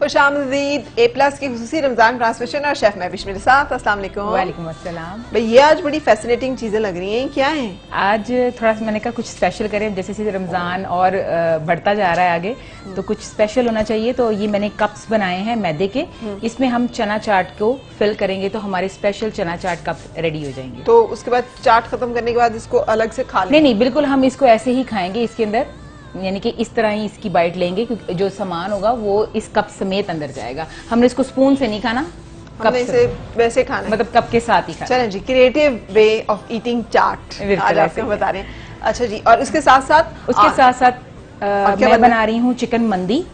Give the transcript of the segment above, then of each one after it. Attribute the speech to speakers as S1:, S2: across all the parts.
S1: खुशामदीद A+ की खुसूसी Ramzan transmission और chef Mahwish मेरे साथ। अस्सलाम वालेकुम।
S2: वालेकुम अस्सलाम।
S1: भाई ये आज बड़ी फैसिनेटिंग चीजें लग रही हैं, क्या हैं?
S2: आज थोड़ा सा मैंने कहा कुछ स्पेशल करें, जैसे जैसे रमजान और बढ़ता जा रहा है आगे तो कुछ स्पेशल होना चाहिए। तो ये मैंने कप्स बनाए हैं मैदे के, इसमें हम चना चाट को फिल करेंगे तो हमारे स्पेशल चना चाट कप्स रेडी हो जाएंगे।
S1: तो उसके बाद चाट खत्म करने के बाद इसको अलग से खा लें?
S2: नहीं, बिल्कुल हम इसको ऐसे ही खाएंगे, इसके अंदर यानी कि इस तरह ही इसकी बाइट लेंगे, क्योंकि जो सामान होगा वो इस कप समेत अंदर जाएगा। हमने इसको स्पून से नहीं खाना,
S1: कप से वैसे खाना है,
S2: मतलब कप के साथ ही खाना।
S1: चलें जी, क्रिएटिव वे ऑफ ईटिंग चाट आज आपको बता रहे हैं। अच्छा जी, और उसके साथ साथ
S2: मैं बना रही हूँ चिकन मंदी।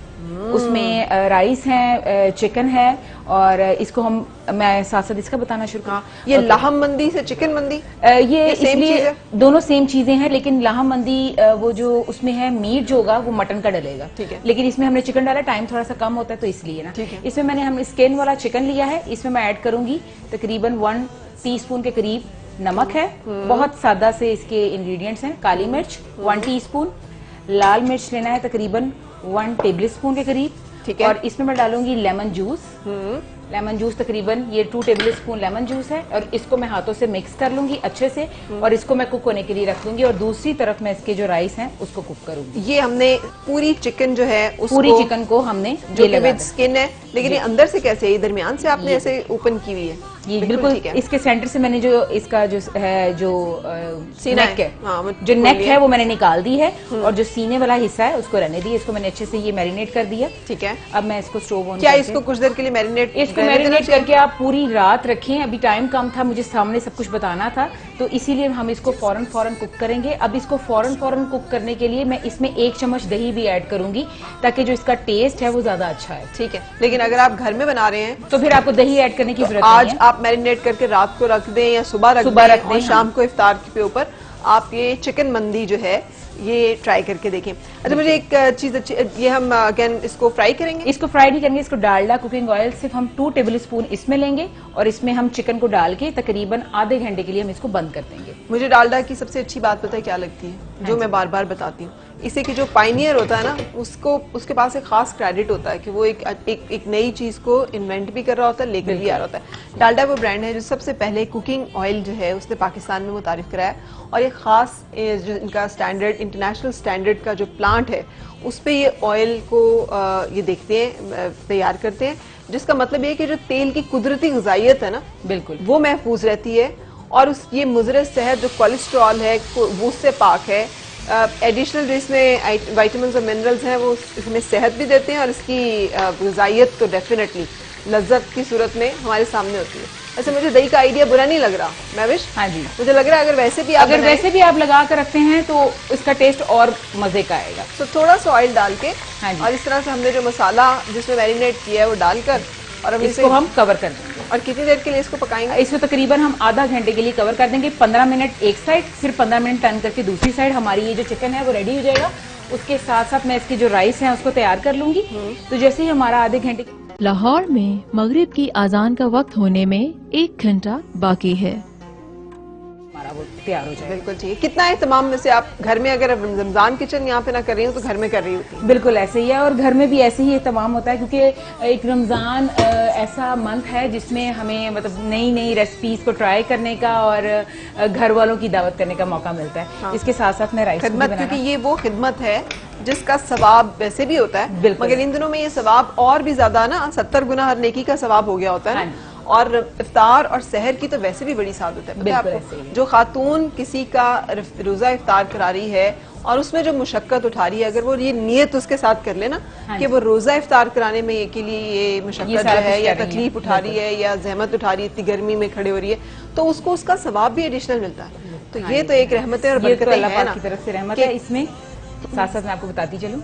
S2: उसमें राइस है, चिकन है, और इसको मैं साथ साथ इसका बताना शुरू करूँ।
S1: ये लाहम मंदी से चिकन मंदी
S2: ये इसलिए दोनों सेम चीजें हैं, लेकिन लाहम मंदी वो जो उसमें है मीट जो होगा वो मटन का डलेगा,
S1: ठीक है,
S2: लेकिन इसमें हमने चिकन डाला, टाइम थोड़ा सा कम होता है तो इसलिए ना। इसमें हम स्किन वाला चिकन लिया है, इसमें मैं ऐड करूंगी तकरीबन 1 टीस्पून के करीब नमक है। बहुत सादा से इसके इंग्रेडिएंट्स हैं। काली मिर्च 1 टीस्पून, लाल मिर्च लेना है तकरीबन 1 टेबल स्पून के करीब, ठीक है। और इसमें मैं डालूंगी लेमन जूस। लेमन जूस तकरीबन ये 2 टेबल स्पून लेमन जूस है, और इसको मैं हाथों से मिक्स कर लूंगी अच्छे से, और इसको मैं कुक होने के लिए रख दूंगी। और दूसरी तरफ मैं इसके जो राइस हैं उसको कुक करूंगी।
S1: ये हमने पूरी चिकन जो है
S2: पूरी चिकन को हमने
S1: जो विद स्किन है, लेकिन ये अंदर से कैसे, ये दरमियान से आपने ऐसे ओपन की हुई है?
S2: ये बिल्कुल इसके सेंटर से मैंने जो इसका जो है जो नेक है, जो नेक है वो मैंने निकाल दी है, और जो सीने वाला हिस्सा है उसको रहने दी। इसको मैंने अच्छे से ये मैरिनेट कर दिया, ठीक है। अब मैं इसको स्टोव ऑन,
S1: क्या इसको कुछ देर के लिए मैरिनेट
S2: करके आप पूरी रात रखें। अभी टाइम कम था, मुझे सामने सब कुछ बताना था, तो इसीलिए हम इसको फौरन कुक करेंगे। अब इसको फौरन कुक करने के लिए मैं इसमें 1 चम्मच दही भी ऐड करूंगी, ताकि जो इसका टेस्ट है वो ज्यादा अच्छा है, ठीक है।
S1: लेकिन अगर आप घर में बना रहे हैं
S2: तो फिर आपको दही ऐड करने की जरूरत
S1: नहीं है। आज आप मैरिनेट करके रात को रख दें या सुबह रख दें, और शाम को इफ्तार के ऊपर आप ये चिकन मंदी जो है ये ट्राई करके देखें। अच्छा, मुझे एक चीज अच्छी, ये हम अगेन इसको फ्राई करेंगे?
S2: इसको फ्राई नहीं करेंगे, इसको डालडा कुकिंग ऑयल सिर्फ हम 2 टेबल स्पून इसमें लेंगे, और इसमें हम चिकन को डाल के तकरीबन आधे घंटे के लिए हम इसको बंद कर देंगे।
S1: मुझे डालडा की सबसे अच्छी बात पता है क्या लगती है, जो मैं बार बार बताती हूँ, इसे कि जो पायनियर होता है ना, उसको उसके पास एक खास क्रेडिट होता है कि वो एक नई चीज को इन्वेंट भी कर रहा होता है, लेकर भी आ रहा होता है। डालडा वो ब्रांड है जो सबसे पहले कुकिंग ऑयल जो है उसने पाकिस्तान में मुतारिफ कराया, और ये खास जो इनका स्टैंडर्ड, इंटरनेशनल स्टैंडर्ड का जो प्लांट है उस पे ये ऑयल को ये देखते हैं, तैयार करते हैं, जिसका मतलब ये है कि जो तेल की कुदरती ग़िज़ाइयत है ना, बिल्कुल वो महफूज रहती है, और उस ये मुज़र सेहत जो कोलेस्ट्रॉल है वो उससे पाक है। एडिशनल जो इसमें विटामिन्स और मिनरल्स हैं वो इसमें सेहत भी देते हैं, और इसकी ग़िज़ाइयत तो डेफिनेटली लज्जत की सूरत में हमारे सामने होती है। ऐसे मुझे दही का आइडिया बुरा नहीं लग रहा महविश।
S2: हाँ जी,
S1: मुझे लग रहा है अगर वैसे भी आप
S2: लगा कर रखते हैं तो इसका टेस्ट और मजे का आएगा।
S1: तो थोड़ा सा ऑयल डाल के,
S2: हाँ जी,
S1: और इस तरह से हमने जो मसाला जिसमें मैरिनेट किया है वो डालकर, और
S2: इसको हम कवर कर देंगे।
S1: और कितनी देर के लिए इसको पकाएंगे?
S2: इसको तकरीबन हम आधा घंटे के लिए कवर कर देंगे। 15 मिनट एक साइड, फिर 15 मिनट टर्न करके दूसरी साइड। हमारी ये जो चिकन है वो रेडी हो जाएगा। उसके साथ साथ मैं इसकी जो राइस है उसको तैयार कर लूंगी। तो जैसे ही हमारा आधे घंटे,
S3: लाहौर में मगरिब की अजान का वक्त होने में 1 घंटा बाकी है,
S2: हमारा वो तैयार हो जाए।
S1: बिल्कुल ठीक है। कितना एहतमाम में से आप घर में, अगर रमजान किचन यहाँ पे ना कर रही हो तो घर में कर रही होती?
S2: बिल्कुल ऐसे ही है, और घर में भी ऐसे ही एहतमाम होता है, क्योंकि एक रमजान ऐसा मंथ है जिसमें हमें मतलब नई नई रेसिपीज को ट्राई करने का और घर वालों की दावत करने का मौका मिलता है। हाँ। इसके साथ साथ मैं राइस
S1: खिदमत, क्योंकि ये वो खिदमत है जिसका सवाब वैसे भी होता है, मगर इन दिनों में ये सवाब और भी ज्यादा ना 70 गुना हर नेकी का सवाब हो गया होता है। हाँ। और इफ्तार और सहर की तो वैसे भी बड़ी सादत है, पता है आपको? जो खातून किसी का रोजा इफ्तार करा रही है और उसमें जो मुशक्कत उठा रही है, अगर वो ये नियत उसके साथ कर ले ना, कि वो रोजा इफ्तार कराने में के लिए ये मुशक्कत जो है या तकलीफ उठा रही है या जहमत उठा रही है, इतनी गर्मी में खड़े हो रही है, तो उसको उसका सवाब भी एडिशनल मिलता है। तो ये तो एक रहमत है और बरकत है ना,
S2: की तरफ से रहमत है। इसमें साथ साथ मैं आपको बताती चलूं,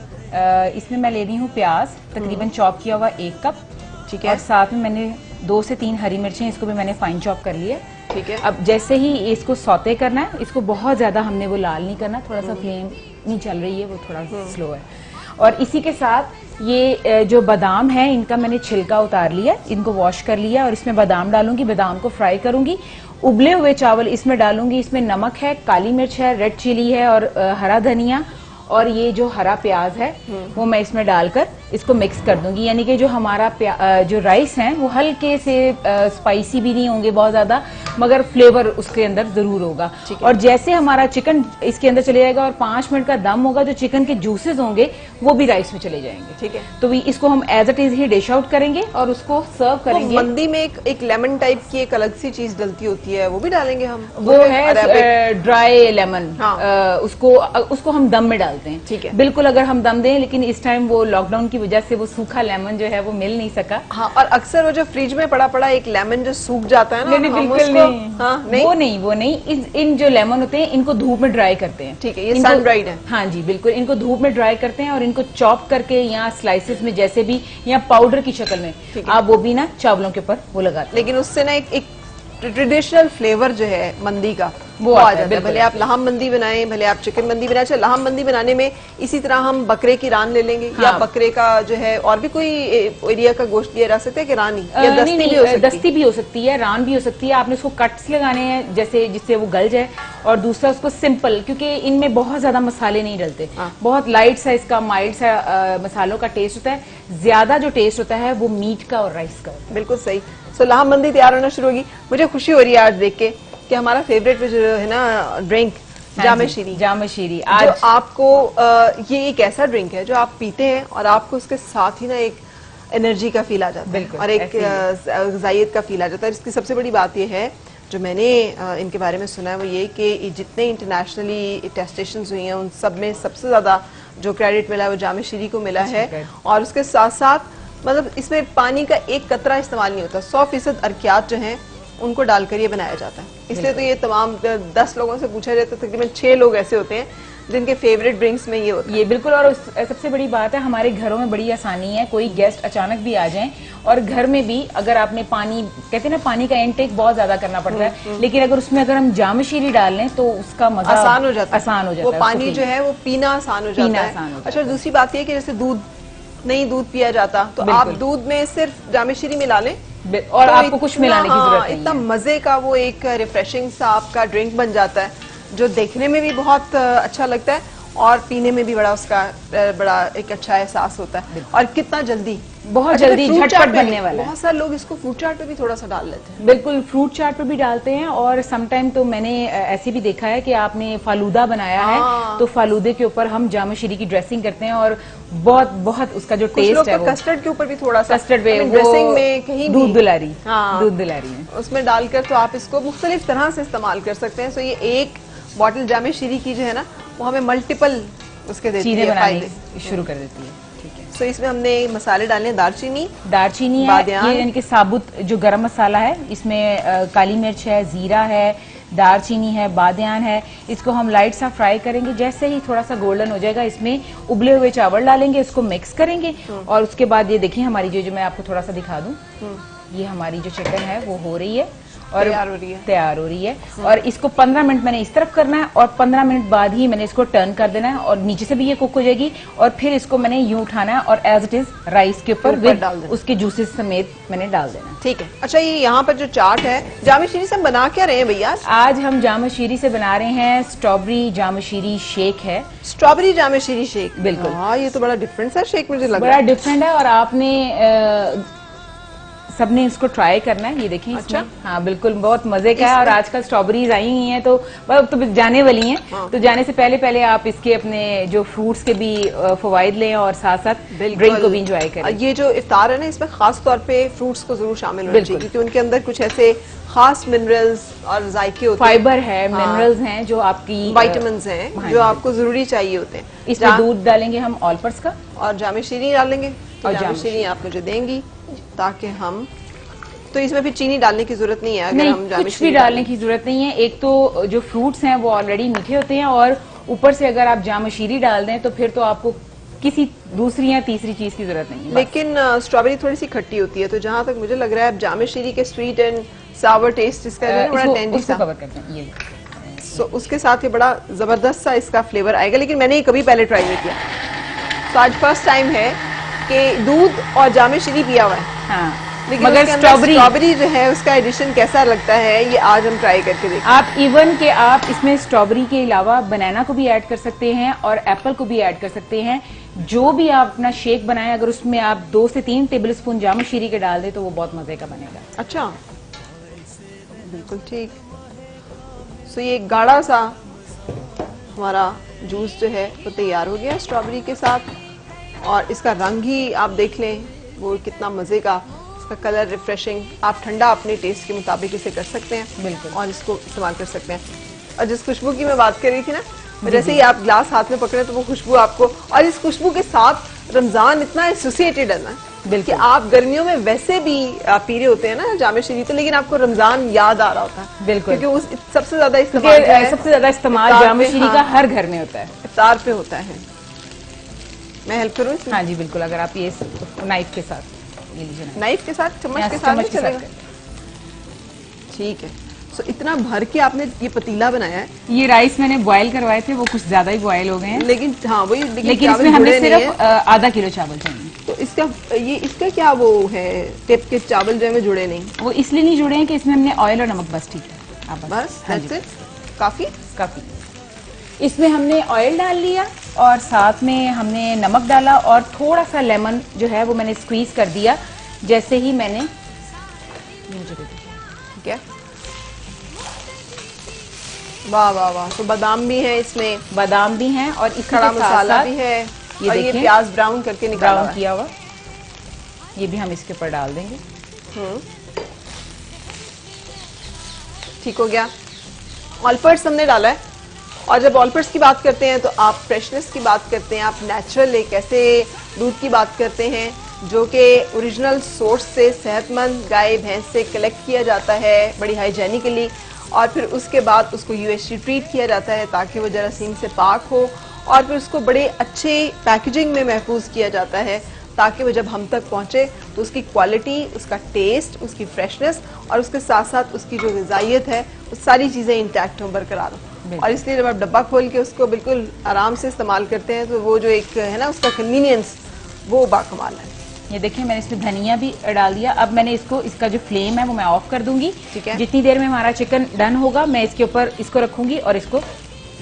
S2: इसमें मैं ले रही हूँ प्याज तकरीबन चॉप किया हुआ 1 कप, ठीक है। और साथ में मैंने 2 से 3 हरी मिर्चें, इसको भी मैंने फाइन चॉप कर लिया, ठीक है। अब जैसे ही इसको सौते करना है, इसको बहुत ज्यादा हमने वो लाल नहीं करना, थोड़ा सा फ्लेम नहीं चल रही है, वो थोड़ा स्लो है। और इसी के साथ ये जो बादाम है इनका मैंने छिलका उतार लिया, इनको वॉश कर लिया, और इसमें बादाम डालूंगी, बादाम को फ्राई करूंगी। उबले हुए चावल इसमें डालूंगी, इसमें नमक है, काली मिर्च है, रेड चिली है, और हरा धनिया, और ये जो हरा प्याज है वो मैं इसमें डालकर इसको मिक्स कर दूंगी, यानी कि जो हमारा जो राइस है वो हल्के से स्पाइसी भी नहीं होंगे बहुत ज्यादा, मगर फ्लेवर उसके अंदर जरूर होगा। और जैसे हमारा चिकन इसके अंदर चले जाएगा और 5 मिनट का दम होगा, जो चिकन के जूसेस होंगे वो भी राइस में चले जाएंगे।
S1: ठीक है,
S2: तो इसको हम एज इट इज ही डिश आउट करेंगे और उसको सर्व करेंगे।
S1: मंदी में एक लेमन टाइप की एक अलग सी चीज डलती होती है, वो भी डालेंगे हम?
S2: वो है ड्राई लेमन।
S1: हाँ।
S2: उसको हम दम में डालते हैं।
S1: ठीक है,
S2: बिल्कुल अगर हम दम दें, लेकिन इस टाइम वो लॉकडाउन की वजह से वो सूखा लेमन जो है वो मिल नहीं सका।
S1: हाँ, और अक्सर वो जो फ्रिज में पड़ा पड़ा एक लेमन जो सूख जाता है ना,
S2: नहीं,
S1: हम
S2: बिल्कुल
S1: उसको,
S2: नहीं।
S1: हाँ,
S2: वो नहीं इन जो लेमन होते हैं इनको धूप में ड्राई करते हैं।
S1: ठीक है, ये सन ड्राइड है।
S2: हाँ जी बिल्कुल, इनको धूप में ड्राई करते हैं और इनको चॉप करके या स्लाइसेस में जैसे भी या पाउडर की शक्ल में आप वो भी ना चावलों के ऊपर वो लगाते हैं।
S1: लेकिन उससे ना एक ट्रेडिशनल फ्लेवर जो है मंदी का
S2: वो
S1: आ
S2: आता है,
S1: जाता है।
S2: बिल्कुल।
S1: भले आप लाहम मंदी बनाएं, भले आप चिकन मंदी बनाएं। अच्छा, लाहम मंदी बनाने में इसी तरह हम बकरे की रान ले लेंगे, या बकरे का जो है और भी कोई एरिया का गोश्त लिया जा सकता है कि रानी, या दस्ती भी हो सकती है?
S2: दस्ती भी हो सकती है, रान भी हो सकती है। आपने उसको कट्स लगाने हैं जैसे जिससे वो गल जाए, और दूसरा उसको सिंपल, क्योंकि इनमें बहुत ज्यादा मसाले नहीं डलते, बहुत लाइट सा इसका माइल्ड सा मसालों का टेस्ट होता है। ज्यादा जो टेस्ट होता है वो मीट का और राइस का।
S1: बिल्कुल सही। सो लाहम मंदी तैयार होना शुरू होगी। मुझे खुशी हो रही है आज देख के कि हमारा फेवरेट जो है ना ड्रिंक, जामे शीरी।
S2: जामे शीरी
S1: आज जो आपको ये एक ऐसा ड्रिंक है जो आप पीते हैं और आपको उसके साथ ही ना एक एनर्जी का फील आ जाता है और एक ग़िज़ाइयत का फील आ जाता है। इसकी सबसे बड़ी बात ये है जो मैंने इनके बारे में सुना है वो ये कि जितने इंटरनेशनली टेस्टेशंस हुई हैं उन सब में सबसे ज्यादा जो क्रेडिट मिला है वो जामे शीरी को मिला है। और उसके साथ साथ मतलब इसमें पानी का एक कतरा इस्तेमाल नहीं होता, 100% अरकियात जो हैं उनको डालकर ये बनाया जाता है। इसलिए तो ये तमाम 10 लोगों से पूछा जाता है, तकरीबन 6 लोग ऐसे होते हैं जिनके फेवरेट ड्रिंक्स में ये होता है।
S2: ये बिल्कुल, और सबसे बड़ी बात है हमारे घरों में बड़ी आसानी है, कोई गेस्ट अचानक भी आ जाएं और घर में भी अगर आपने पानी, कहते हैं ना पानी का इनटेक बहुत ज्यादा करना पड़ता है, लेकिन अगर उसमें अगर हम जामे शीरी डाल लें तो उसका मजा
S1: आसान हो जाता
S2: है।
S1: वो पानी जो है वो पीना आसान हो जाता है। अच्छा, दूसरी बात ये कि जैसे दूध पिया जाता तो आप दूध में सिर्फ जामे शीरी मिला लें
S2: और तो आपको कुछ मिलाने की जरूरत नहीं है।
S1: इतना मजे का वो एक रिफ्रेशिंग सा आपका ड्रिंक बन जाता है जो देखने में भी बहुत अच्छा लगता है और पीने में भी बड़ा एक अच्छा एहसास होता है। और कितना जल्दी,
S2: बहुत जल्दी झटपट बनने वाला है।
S1: बहुत सारे लोग इसको फ्रूट चाट पे भी थोड़ा सा डाल लेते हैं।
S2: बिल्कुल, फ्रूट चाट पे भी डालते हैं, और समटाइम तो मैंने ऐसे भी देखा है कि आपने फालूदा बनाया है तो फालूदे के ऊपर हम जामे शीरी की ड्रेसिंग करते हैं और बहुत उसका जो टेस्ट है वो
S1: कस्टर्ड के ऊपर भी थोड़ा सा
S2: कस्टर्ड
S1: ड्रेसिंग में कहीं
S2: दूध दुलारी
S1: है उसमें डालकर तो आप इसको मुख्तलिफ तरह से इस्तेमाल कर सकते हैं। सो ये एक बॉटल जामे शीरी की जो है ना वो हमें मल्टीपल उसके देती है,
S2: बनाने शुरू कर देती है। ठीक है,
S1: तो इसमें हमने मसाले डालने, दालचीनी
S2: है, ये यानी कि साबुत जो गरम मसाला है, इसमें काली मिर्च है, जीरा है, दालचीनी है, बादियान है। इसको हम लाइट सा फ्राई करेंगे, जैसे ही थोड़ा सा गोल्डन हो जाएगा इसमें उबले हुए चावल डालेंगे, इसको मिक्स करेंगे और उसके बाद ये देखिए हमारी जो मैं आपको थोड़ा सा दिखा दूं, ये हमारी जो चिकन है वो हो रही है और तैयार हो रही है और इसको 15 मिनट मैंने इस तरफ करना है और 15 मिनट बाद ही मैंने इसको टर्न कर देना है और नीचे से भी ये कुक हो जाएगी और फिर इसको मैंने यूं उठाना है और एज इट इज राइस के ऊपर उसके जूसेस समेत मैंने डाल देना।
S1: ठीक है। अच्छा, ये यहाँ पर जो चाट है जामे शीरी से बना क्या रहे हैं भैया?
S2: आज हम जामे शीरी से बना रहे हैं स्ट्रॉबेरी जामे शीरी शेक है।
S1: स्ट्रॉबेरी जामे शीरी शेक,
S2: बिल्कुल।
S1: हाँ, ये तो बड़ा डिफरेंट सा शेक मुझे लग रहा
S2: है, बड़ा डिफरेंट है और आपने सबने इसको ट्राई करना है। ये देखिए
S1: अच्छा?
S2: हाँ बिल्कुल, बहुत मजे का है और आजकल स्ट्रॉबेरीज आई हुई हैं तो जाने वाली हैं। हाँ। तो जाने से पहले आप इसके अपने जो फ्रूट्स के भी फवाइद लें और साथ साथ ड्रिंक को भी इंजॉय करें।
S1: ये जो इफ्तार है ना इसमें खास तौर पे फ्रूट्स को जरूर शामिल होना चाहिए क्योंकि उनके अंदर कुछ ऐसे खास मिनरल्स और जायके होते हैं,
S2: फाइबर है, मिनरल्स हैं जो आपकी
S1: विटामिन्स हैं जो आपको जरूरी चाहिए होते हैं।
S2: इसमें दूध डालेंगे हम ऑल पर्स का
S1: और जामे शीरी डालेंगे और जामे शीरी आप मुझे देंगी ताकि हम, तो इसमें फिर चीनी डालने की जरूरत नहीं है अगर हम जामे
S2: कुछ भी डालने की जरूरत नहीं है। एक तो जो फ्रूट्स हैं वो ऑलरेडी मीठे होते हैं और ऊपर से अगर आप जामे शीरी डाल दें तो फिर तो आपको किसी दूसरी या तीसरी चीज की जरूरत नहीं है।
S1: लेकिन स्ट्रॉबेरी थोड़ी सी खट्टी होती है तो जहां तक मुझे लग रहा है जामे शीरी के स्वीट एंड सावर टेस्ट इसका बड़ा टेंडी सा
S2: कवर करते हैं ये।
S1: सो उसके साथ ये बड़ा जबरदस्त सा इसका फ्लेवर आएगा, लेकिन मैंने ये कभी पहले ट्राई नहीं किया। तो आज फर्स्ट टाइम है कि दूध और जामे शीरी पिया हुआ है।
S2: हाँ।
S1: लेकिन मगर स्ट्रॉबेरी जो है उसका एडिशन कैसा लगता है ये आज हम ट्राई करके देखें।
S2: आप इवन के आप इसमें स्ट्रॉबेरी के अलावा बनाना को भी ऐड कर सकते हैं और एप्पल को भी ऐड कर सकते हैं। जो भी आप अपना शेक बनाएं, अगर उसमें आप 2 से 3 टेबल स्पून जामुन शीरी के डाल दें तो वो बहुत मजे का बनेगा।
S1: अच्छा, बिल्कुल ठीक। सो ये गाढ़ा सा हमारा जूस जो है वो तैयार हो गया स्ट्रॉबेरी के साथ, और इसका रंग ही आप देख लें वो कितना मजे का, इसका कलर रिफ्रेशिंग। आप ठंडा अपने टेस्ट के मुताबिक इसे कर सकते हैं
S2: बिल्कुल, और
S1: इसको इस्तेमाल कर सकते हैं। और जिस खुशबू की मैं बात कर रही थी ना, जैसे ही आप ग्लास हाथ में पकड़े तो वो खुशबू आपको, और इस खुशबू के साथ रमजान इतना एसोसिएटेड है ना, बिल्कुल आप गर्मियों में वैसे भी पी रहे होते हैं ना जामे शीरी, तो लेकिन आपको रमजान याद आ रहा होता है।
S2: बिल्कुल,
S1: क्योंकि उस सबसे ज्यादा
S2: इस्तेमाल जामे शीरी का हर घर में होता है,
S1: इफ्तार पे होता है। मैं हेल्प करूँ?
S2: हाँ जी बिल्कुल, अगर आप ये नाइफ के साथ ये लीजिए,
S1: नाइफ के साथ, चम्मच के साथ, ठीक है। सो इतना भर के आपने ये पतीला बनाया है।
S2: ये राइस मैंने बॉयल करवाए थे, वो कुछ ज्यादा ही बॉयल हो गए हैं,
S1: लेकिन हाँ वही,
S2: लेकिन इसमें हमें सिर्फ आधा किलो चावल चाहिए।
S1: तो इसका क्या वो है टिप के चावल जो है जुड़े नहीं?
S2: वो इसलिए नहीं जुड़े हैं कि इसमें हमने ऑयल और नमक बस, ठीक है आप
S1: बस that's it? काफी।
S2: इसमें हमने ऑयल डाल लिया और साथ में हमने नमक डाला और थोड़ा सा लेमन जो है वो मैंने स्क्वीज कर दिया। जैसे ही मैंने
S1: ठीक है, वाह वाह वाह। तो बादाम भी है इसमें,
S2: बादाम भी हैं और इसका
S1: खड़ा मसाला भी है, और ये प्याज ब्राउन करके निकाला
S2: ब्राउन किया हुआ, ये भी हम इसके ऊपर डाल देंगे।
S1: ठीक हो गया। ऑलपर्स हमने डाला है, और जब ऑलपर्स की बात करते हैं तो आप फ्रेशनेस की बात करते हैं, आप नेचुरल एक ऐसे दूध की बात करते हैं जो कि ओरिजिनल सोर्स से सेहतमंद गाय भैंस से कलेक्ट किया जाता है बड़ी हाइजेनिकली, और फिर उसके बाद उसको यूएसजी ट्रीट किया जाता है ताकि वो जरासीम से पाक हो, और फिर उसको बड़े अच्छे पैकेजिंग में महफूज किया जाता है ताकि वो जब हम तक पहुंचे तो उसकी क्वालिटी, उसका टेस्ट, उसकी फ्रेशनेस और उसके साथ साथ उसकी जो ग़िज़ाइयत है वो सारी चीज़ें इंटैक्ट हों, बरकरार हों। और इसलिए जब आप डब्बा खोल के उसको बिल्कुल आराम से इस्तेमाल करते हैं तो वो जो एक है ना उसका कन्वीनियंस, वो बाकमाल है।
S2: ये देखिए मैंने इसमें धनिया भी डाल दिया। अब मैंने इसका जो फ्लेम है वो मैं ऑफ कर दूंगी।
S1: ठीक है,
S2: जितनी देर में हमारा चिकन डन होगा मैं इसके ऊपर इसको रखूंगी और इसको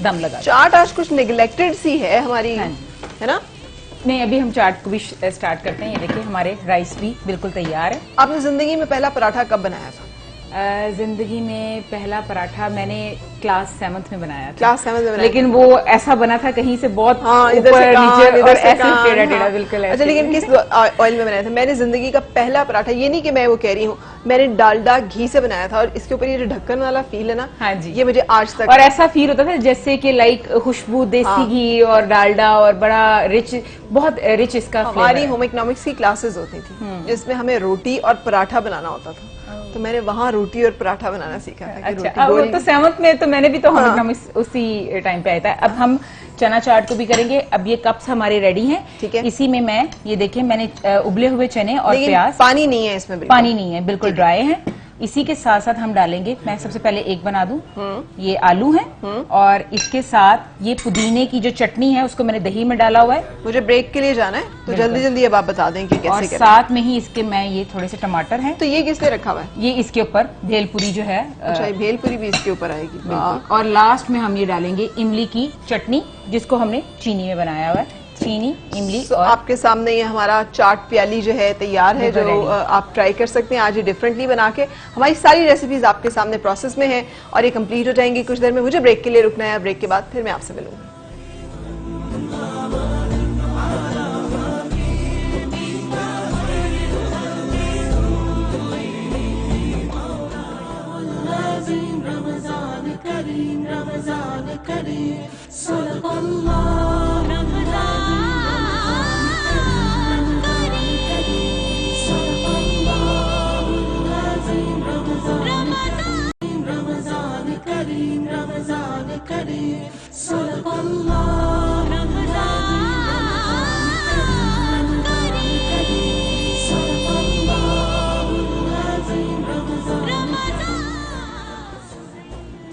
S2: दम लगा।
S1: चाट आज कुछ नेग्लेक्टेड सी है हमारी, है ना?
S2: नहीं, अभी हम चाट को भी स्टार्ट करते हैं। ये देखिए हमारे राइस भी बिल्कुल तैयार है।
S1: आपने जिंदगी में पहला पराठा कब बनाया था?
S2: जिंदगी में पहला पराठा मैंने क्लास 7th में बनाया था।
S1: क्लास 7th में बनाया,
S2: लेकिन वो ऐसा बना था कहीं से बहुत
S1: इधर से
S2: नीचे और ऐसे टेढ़ा टेढ़ा बिल्कुल ऐसे।
S1: अच्छा, लेकिन किस ऑयल में बनाया था? मैंने जिंदगी का पहला पराठा, ये नहीं कि मैं वो कह रही हूँ, मैंने डालडा घी से बनाया था, और इसके ऊपर ये जो ढक्कन वाला फील है ना,
S2: हाँ जी,
S1: ये मुझे आज तक,
S2: और ऐसा फील होता था जैसे कि लाइक खुशबू देसी घी और डालडा और बड़ा रिच, बहुत रिच इसका।
S1: हमारी होम इकोनॉमिक्स की क्लासेस होती थी जिसमें हमें रोटी और पराठा बनाना होता था, तो मैंने वहाँ रोटी और पराठा बनाना सीखा था।
S2: अच्छा, अब तो 7th में तो मैंने भी तो होम इकोनॉमिक्स उसी टाइम पे आया था। अब हम चना चाट को भी करेंगे। अब ये कप्स हमारे रेडी हैं।
S1: ठीक है,
S2: इसी में मैं ये देखिए मैंने उबले हुए चने और प्याज,
S1: पानी नहीं है इसमें,
S2: पानी नहीं है, बिल्कुल ड्राई है। इसी के साथ साथ हम डालेंगे, मैं सबसे पहले एक बना दूं, ये आलू है, और इसके साथ ये पुदीने की जो चटनी है उसको मैंने दही में डाला हुआ है।
S1: मुझे ब्रेक के लिए जाना है तो जल्दी जल्दी अब आप बता दें कि कैसे
S2: और साथ में ही इसके मैं ये थोड़े से टमाटर हैं।
S1: तो ये किसने रखा हुआ है?
S2: ये इसके ऊपर भेलपुरी जो है,
S1: अच्छा, भेलपुरी भी इसके ऊपर आएगी।
S2: और लास्ट में हम ये डालेंगे इमली की चटनी, जिसको हमने चीनी में बनाया हुआ है। चीनी, इमली और
S1: आपके सामने ये हमारा चाट प्याली जो है तैयार है, जो आप ट्राई कर सकते हैं आज ये डिफरेंटली बना के। हमारी सारी रेसिपीज आपके सामने प्रोसेस में है और ये कंप्लीट हो जाएंगी कुछ देर में। मुझे ब्रेक के लिए रुकना है, ब्रेक के बाद फिर मैं आपसे मिलूंगी।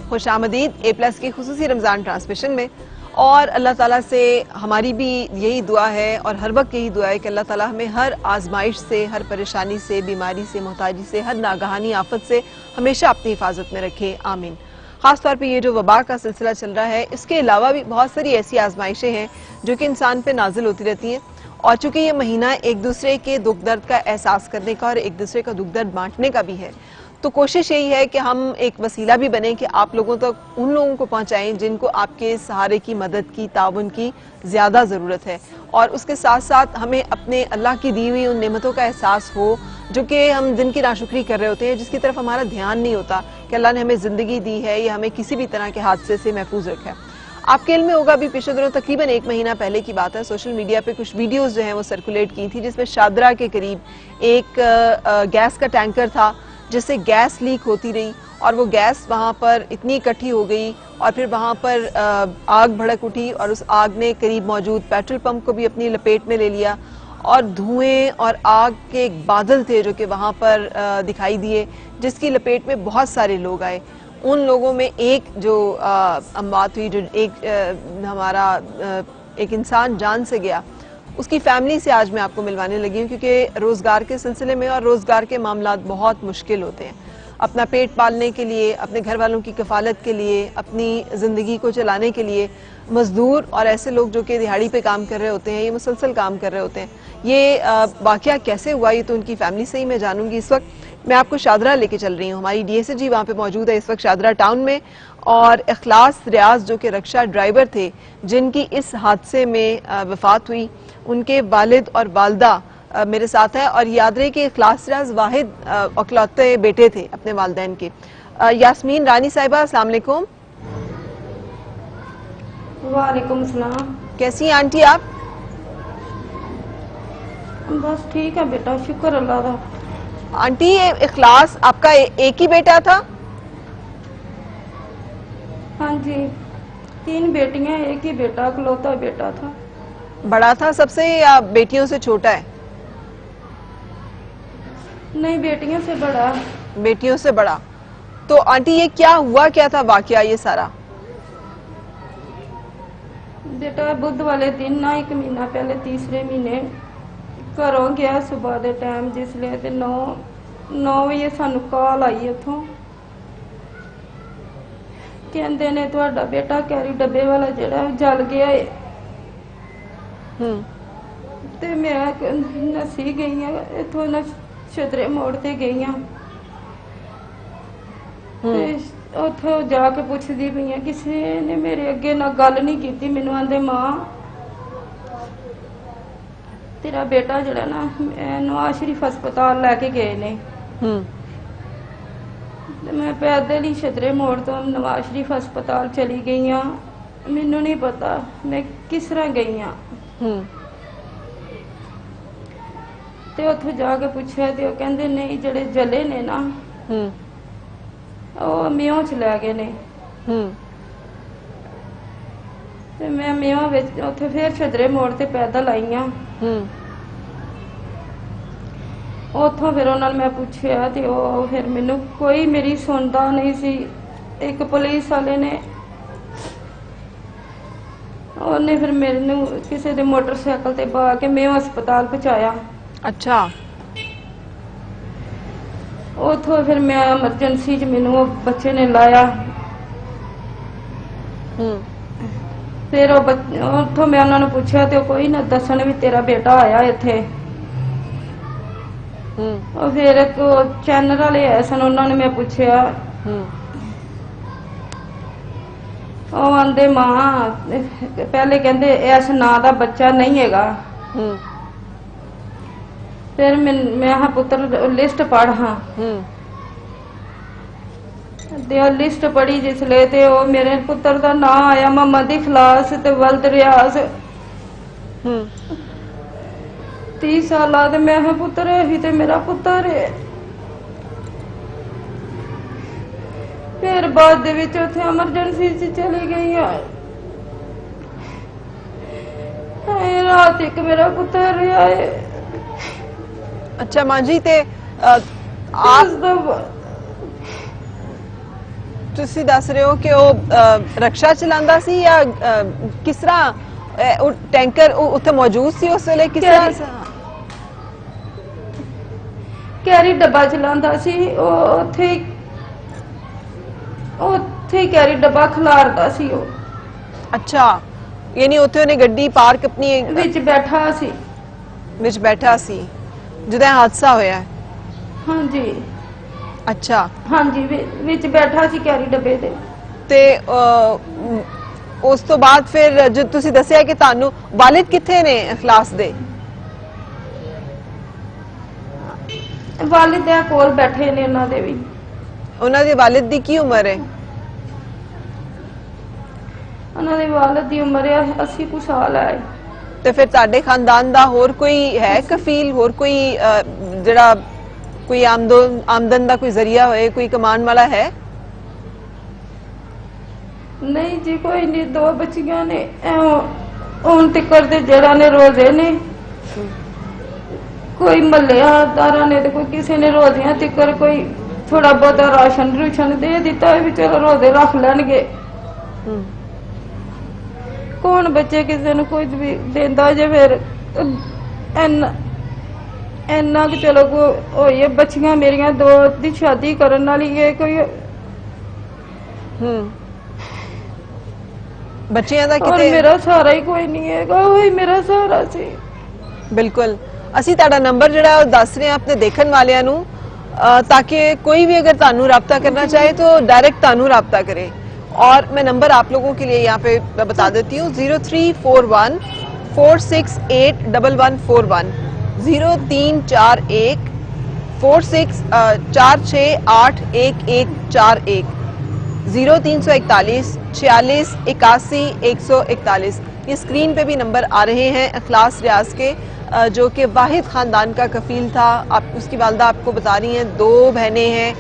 S1: खुश आमदीद A+ की खुसूसी रमज़ान ट्रांसमिशन में। और अल्लाह ताला से हमारी भी यही दुआ है और हर वक्त यही दुआ है कि अल्लाह ताला हमें हर आजमाइश से, हर परेशानी से, बीमारी से, मोहताजी से, हर नागहानी आफत से हमेशा अपनी हिफाजत में रखे, आमीन। खासतौर पे ये जो वबा का सिलसिला चल रहा है, इसके अलावा भी बहुत सारी ऐसी आजमाइशें हैं जो कि इंसान पे नाजिल होती रहती हैं। और चूंकि ये महीना एक दूसरे के दुख दर्द का एहसास करने का और एक दूसरे का दुख दर्द बांटने का भी है, तो कोशिश यही है कि हम एक वसीला भी बने कि आप लोगों तक उन लोगों को पहुंचाएं जिनको आपके सहारे की, मदद की, ताउन की ज़्यादा ज़रूरत है। और उसके साथ साथ हमें अपने अल्लाह की दी हुई उन नेमतों का एहसास हो जो कि हम जिनकी नाशुक्री कर रहे होते हैं, जिसकी तरफ हमारा ध्यान नहीं होता कि अल्लाह ने हमें ज़िंदगी दी है या हमें किसी भी तरह के हादसे से महफूज रखा है। आपके इल्म में होगा भी, पिछले दिनों तकरीबन 1 महीना पहले की बात है, सोशल मीडिया पे कुछ वीडियोस जो हैं वो सर्कुलेट की थी जिसमें शादरा के करीब एक गैस का टैंकर था जिससे गैस लीक होती रही और वो गैस वहाँ पर इतनी इकट्ठी हो गई और फिर वहाँ पर आग भड़क उठी और उस आग ने करीब मौजूद पेट्रोल पंप को भी अपनी लपेट में ले लिया और धुएं और आग के एक बादल थे जो कि वहाँ पर दिखाई दिए, जिसकी लपेट में बहुत सारे लोग आए। उन लोगों में एक जो अमवात हुई, जो एक हमारा एक इंसान जान से गया, उसकी फैमिली से आज मैं आपको मिलवाने लगी हूँ क्योंकि रोज़गार के सिलसिले में और रोज़गार के मामलात बहुत मुश्किल होते हैं। अपना पेट पालने के लिए, अपने घर वालों की कफालत के लिए, अपनी ज़िंदगी को चलाने के लिए मज़दूर और ऐसे लोग जो कि दिहाड़ी पे काम कर रहे होते हैं, ये मुसलसल काम कर रहे होते हैं। ये वाक़या कैसे हुआ ये तो उनकी फैमिली से ही मैं जानूंगी। इस वक्त मैं आपको शादरा लेके चल रही हूँ, हमारी DSG वहाँ पे मौजूद है इस वक्त शादरा टाउन में। और इखलास रियाज जो कि रक्षा ड्राइवर थे जिनकी इस हादसे में वफात हुई, उनके वालिद और वालदा मेरे साथ है। और याद रहे कि इखलास रियाज वाहिद अकलौते बेटे थे अपने वालदैन के। यास्मीन रानी साहिबा, अस्सलाम वालेकुम।
S4: वालेकुम सलाम।
S1: कैसी हैं आंटी आप?
S4: बस ठीक है बेटा, शुक्र अल्लाह का।
S1: आंटी ये इखलास आपका एक ही बेटा था?
S4: हाँ जी, 3 बेटियां, एक ही बेटा, इकलौता बेटा था।
S1: बड़ा था सबसे या बेटियों से छोटा है?
S4: नहीं, बेटियों से बड़ा।
S1: बेटियों से बड़ा। तो आंटी ये क्या हुआ, क्या था वाकया ये सारा?
S4: बेटा बुध वाले दिन ना 1 महीना पहले, तीसरे महीने घरों गया सुबह के टाइम, जिसले 9 वजे सानू कॉल आई उथों, कहते ने तुहाडा बेटा कैरी डब्बे वाला जेड़ा जल गया है। ते मैं नसी गई हाँ इथों, छतरे मोड़ ते गई हाँ, उथों जाके पुछदी पई हाँ, किसी ने मेरे अगे ना गल नहीं की। मैनू आंदे मां तेरा बेटा जड़ा ना नवाज शरीफ हस्पताल लैके गए ने। मैं पैदल ही छतरे मोड़ तो नवाज शरीफ हस्पताल चली गई हाँ। मैनू नहीं पता मैं किस तरह गई हाँ। ते उथों जाके पूछा तो कहंदे नहीं, जड़े जले ने ना वो मेओ च लै गए ने। ते मैं मेओ विच उथे फिर छतरे मोड़ ते पैदल आई हाँ। उथों फिर उन्होंने मैं पूछया तो वो फिर मैनू कोई मेरी सुनता नहीं सी। एक पुलिस वाले ने उन्हें फिर मेरे किसी दे मोटरसाइकिल ते बा के मेओ हस्पताल पहुंचाया।
S1: अच्छा।
S4: उथों फिर मैं एमरजेंसी च मैनू बच्चे ने लाया। फिर उथों मैं उन्होंने पूछा तो कोई ना दसन भी तेरा बेटा आया इत्थे। और फिर एक चैनल वाले आए सन, उन्होंने मैं पूछया, आंदे मां पहले कहंदे इस नां दा बच्चा नहीं हैगा। फिर मैं हाँ पुत्र लिस्ट पढ़ हाँ, लिस्ट पढ़ी जिसले ते वो मेरे पुत्र दा नां आया मोहम्मद इखलास ते वल्द रियाज। 30 साल ते मैं हाँ पुत्र ही ते मेरा पुत्र है। फिर बाद दे विच उत्थे एमरजेंसी च चली गई है। रात एक मेरा पुत्र रहा है।
S1: अच्छा मां जी, ते आप ਤੁਸੀਂ ਦੱਸ ਰਹੇ ਹੋ ਕਿ ਉਹ ਰਕਸ਼ਾ ਚਲਾਉਂਦਾ ਸੀ ਜਾਂ ਕਿਸ ਤਰ੍ਹਾਂ ਉਹ ਟੈਂਕਰ ਉੱਥੇ ਮੌਜੂਦ ਸੀ ਉਸ ਵੇਲੇ? ਕਿਸ ਤਰ੍ਹਾਂ ਕੈਰੀ
S4: ਡੱਬਾ ਚਲਾਉਂਦਾ ਸੀ? ਉੱਥੇ ਉੱਥੇ ਹੀ ਕੈਰੀ ਡੱਬਾ ਖਿਲਾਰਦਾ ਸੀ ਉਹ
S1: ਅੱਛਾ, ਯਾਨੀ ਉੱਥੇ ਉਹਨੇ ਗੱਡੀ ਪਾਰਕ ਆਪਣੀ
S4: ਵਿੱਚ ਬੈਠਾ ਸੀ।
S1: ਵਿੱਚ ਬੈਠਾ ਸੀ ਜਦੋਂ ਇਹ ਹਾਦਸਾ ਹੋਇਆ ਹੈ?
S4: ਹਾਂਜੀ
S1: ਅੱਛਾ,
S4: ਹਾਂਜੀ ਵਿੱਚ ਬੈਠਾ ਸੀ ਕੈਰੀ ਡੱਬੇ ਦੇ।
S1: ਤੇ ਉਸ ਤੋਂ ਬਾਅਦ ਫਿਰ ਜਦ ਤੁਸੀਂ ਦੱਸਿਆ ਕਿ ਤੁਹਾਨੂੰ ਵਾਲਿਦ ਕਿੱਥੇ ਨੇ ਇਖਲਾਸ ਦੇ?
S4: ਵਾਲਿਦ ਦੇ ਕੋਲ ਬੈਠੇ ਨੇ ਉਹਨਾਂ ਦੇ ਵੀ।
S1: ਉਹਨਾਂ ਦੇ ਵਾਲਿਦ ਦੀ ਕੀ ਉਮਰ ਹੈ?
S4: ਉਹਨਾਂ ਦੇ ਵਾਲਿਦ ਦੀ ਉਮਰ ਹੈ 80 ਕੁ ਸਾਲ ਹੈ।
S1: ਤੇ ਫਿਰ ਤੁਹਾਡੇ ਖਾਨਦਾਨ ਦਾ ਹੋਰ ਕੋਈ ਹੈ ਕਫੀਲ, ਹੋਰ ਕੋਈ ਜਿਹੜਾ ਕੋਈ ਆਮਦਨ ਦਾ ਕੋਈ ਜ਼ਰੀਆ ਹੋਏ, ਕੋਈ ਕਮਾਉਣ ਵਾਲਾ ਹੈ?
S4: ਨਹੀਂ ਜੀ ਕੋਈ ਨਹੀਂ, ਦੋ ਬੱਚੀਆਂ ਨੇ ਹੁਣ ਤਿੱਕਰ ਦੇ ਜਿਹੜਾ ਨੇ ਰੋਜ਼ੇ ਨੇ, ਕੋਈ ਮੱਲਿਆਦਾਰਾਂ ਨੇ ਤੇ ਕੋਈ ਕਿਸੇ ਨੇ ਰੋਜ਼ਿਆਂ ਤਿੱਕਰ ਕੋਈ ਥੋੜਾ ਬਹੁਤਾ ਰਾਸ਼ਨ ਰੂਸ਼ਨ ਦੇ ਦਿੱਤਾ ਵੀ ਚਲੋ ਰੋਜ਼ੇ ਰੱਖ ਲੈਣਗੇ। ਕੌਣ ਬੱਚੇ ਕਿਸੇ ਨੂੰ ਕੁਝ ਵੀ ਦਿੰਦਾ ਜੇ ਫਿਰ ਇੰਨਾ ਕਿ ਚਲੋ ਹੋਈ ਹੈ। ਬੱਚੀਆਂ ਮੇਰੀਆਂ ਦੋ ਦੀ ਸ਼ਾਦੀ ਕਰਨ ਵਾਲੀ ਹੈ, ਕੋਈ
S1: ਬੱਚਿਆਂ ਦਾ
S4: ਔਰ
S1: ਕਿਤੇ
S4: ਮੇਰਾ ਸਹਾਰਾ ਹੀ ਕੋਈ ਨਹੀਂ ਹੈਗਾ, ਉਹੀ ਮੇਰਾ ਸਹਾਰਾ ਸੀ।
S1: ਬਿਲਕੁਲ, ਅਸੀਂ ਤੁਹਾਡਾ ਨੰਬਰ ਜਿਹੜਾ ਉਹ ਦੱਸ ਰਹੇ ਹਾਂ ਆਪਣੇ ਦੇਖਣ ਵਾਲਿਆਂ ਨੂੰ ताकि कोई भी अगर तानू राब्ता करना चाहे तो डायरेक्ट तानू राब्ता करे। और मैं नंबर आप लोगों के लिए यहाँ पे बता देती हूँ 0341 468 1141 0341 4681141 0341 46 81 141। ये स्क्रीन पे भी नंबर आ रहे हैं इखलास रियाज के, जो कि वाहिद ख़ानदान का कफ़ील था। आप उसकी वालदा आपको बता रही हैं, दो बहनें हैं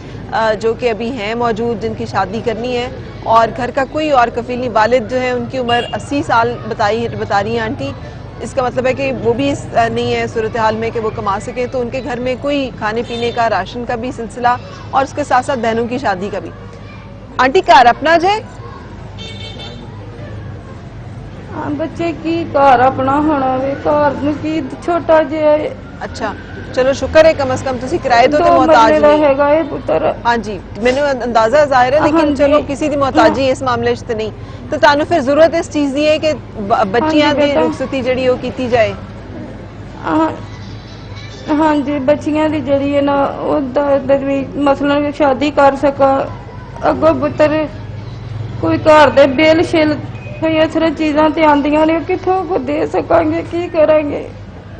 S1: जो कि अभी हैं मौजूद, जिनकी शादी करनी है और घर का कोई और कफ़ील नहीं। वालिद जो है उनकी उम्र 80 साल बता रही हैं आंटी। इसका मतलब है कि वो भी नहीं है सूरत हाल में कि वो कमा सकें, तो उनके घर में कोई खाने पीने का, राशन का भी सिलसिला और उसके साथ साथ बहनों की शादी का भी। आंटी घर अपना जे
S4: बच्चे की घर अपना होना वे, घर की छोटा जे।
S1: अच्छा चलो शुक्र है कम से कम तुसी किराए तो मोहताज नहीं
S4: हैगा ये पुत्र।
S1: हाँ जी मैंने अंदाजा जाहिर है, लेकिन चलो किसी दी मोहताजी इस मामले च नहीं। तो तानू फिर जरूरत इस चीज दी है कि बच्चियां दी रुखसती जड़ी वो कीती जाए।
S4: हाँ जी बच्चियां दी जड़ी है ना भी मसलन शादी कर सका, अगो पुत्र कोई घर दे बिल शिल कोई इस तरह चीज़ां ते आंदियां ने, किथों को दे सकांगे, की करांगे।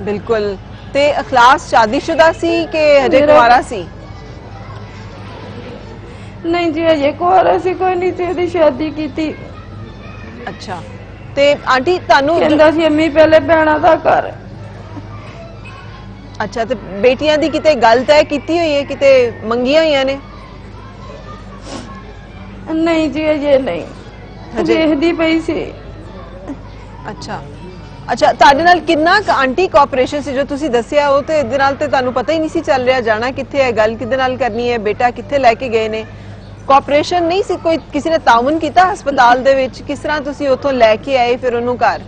S1: बिल्कुल। ते इखलास शादीशुदा सी के हजे कुंवारा सी?
S4: नहीं जी हजे कुंवारा सी, कोई नहीं सी ओदी शादी कीती।
S1: अच्छा ते आंटी तानू
S4: कहंदा सी अम्मी पहले भैणां दा कर।
S1: अच्छा ते बेटियां दी किते गल तय कीती हुई है, किते मंगियां होईयां ने?
S4: नहीं जी हजे नहीं, देखदी पई सी।
S1: अच्छा अच्छा ਤੁਹਾਡੇ ਨਾਲ ਕਿੰਨਾ ਆਂਟੀ ਕੋਆਪਰੇਸ਼ਨ ਸੀ? ਜੋ ਤੁਸੀਂ ਦੱਸਿਆ ਉਹ ਤੇ ਇਹਦੇ ਨਾਲ ਤੇ ਤੁਹਾਨੂੰ ਪਤਾ ਹੀ ਨਹੀਂ ਸੀ ਚੱਲ ਰਿਹਾ ਜਾਣਾ ਕਿੱਥੇ ਹੈ, ਗੱਲ ਕਿਹਦੇ ਨਾਲ ਕਰਨੀ ਹੈ, ਬੇਟਾ ਕਿੱਥੇ ਲੈ ਕੇ ਗਏ ਨੇ, ਕੋਆਪਰੇਸ਼ਨ ਨਹੀਂ ਸੀ ਕੋਈ? ਕਿਸੇ ਨੇ ਤਾਉਨ ਕੀਤਾ ਹਸਪਤਾਲ ਦੇ ਵਿੱਚ? ਕਿਸ ਤਰ੍ਹਾਂ ਤੁਸੀਂ ਉੱਥੋਂ ਲੈ ਕੇ ਆਏ ਫਿਰ ਉਹਨੂੰ ਘਰ?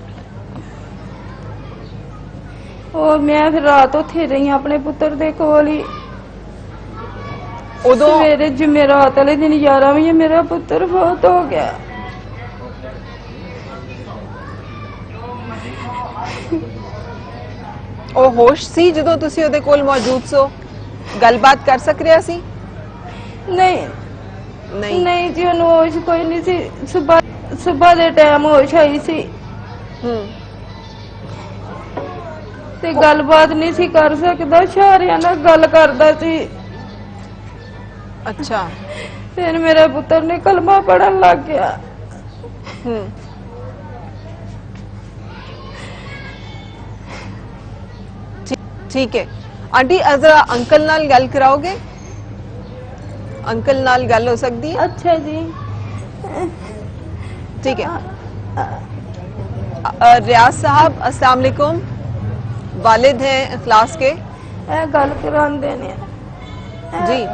S4: ਉਹ ਮੈਂ ਫਿਰ ਰਾਤ ਉੱਥੇ ਰਹੀ ਆਪਣੇ ਪੁੱਤਰ ਦੇ ਕੋਲ ਹੀ।
S1: ਉਦੋਂ
S4: ਸਵੇਰੇ ਜੁਮੇਰਾਤ ਵਾਲੇ ਦਿਨ 11 ਵਜੇ ਮੇਰਾ ਪੁੱਤਰ ਫੌਤ ਹੋ ਗਿਆ।
S1: ਉਹ ਹੋਸ਼ ਸੀ ਜਦੋਂ ਤੁਸੀਂ ਉਹਦੇ ਕੋਲ ਮੌਜੂਦ ਸੋ? ਗੱਲਬਾਤ ਕਰ ਸਕ ਰਿਹਾ ਸੀ?
S4: ਨਹੀਂ
S1: ਨਹੀਂ
S4: ਨਹੀਂ ਜੀ ਉਹਨੂੰ ਹੋਸ਼ ਕੋਈ ਨਹੀਂ ਸੀ। ਸਵੇਰ ਦੇ ਟਾਈਮ ਹੋਸ਼ ਆਈ ਸੀ ਤੇ ਗੱਲਬਾਤ ਨਹੀਂ ਸੀ ਕਰ ਸਕਦਾ, ਇਸ਼ਾਰਿਆਂ ਨਾਲ ਗੱਲ ਕਰਦਾ ਸੀ।
S1: ਅੱਛਾ
S4: ਫਿਰ ਮੇਰੇ ਪੁੱਤਰ ਨੇ ਕਲਮਾ ਪੜਨ ਲੱਗ ਗਿਆ।
S1: ठीक है आंटी जरा अंकल नाल गल कराओगे? अंकल नाल गल हो सकती है?
S4: अच्छा जी
S1: ठीक है। रियाज साहब अस्सलाम वालेकुम, वालिद हैं इखलास के।
S4: गल करांदे ने
S1: जी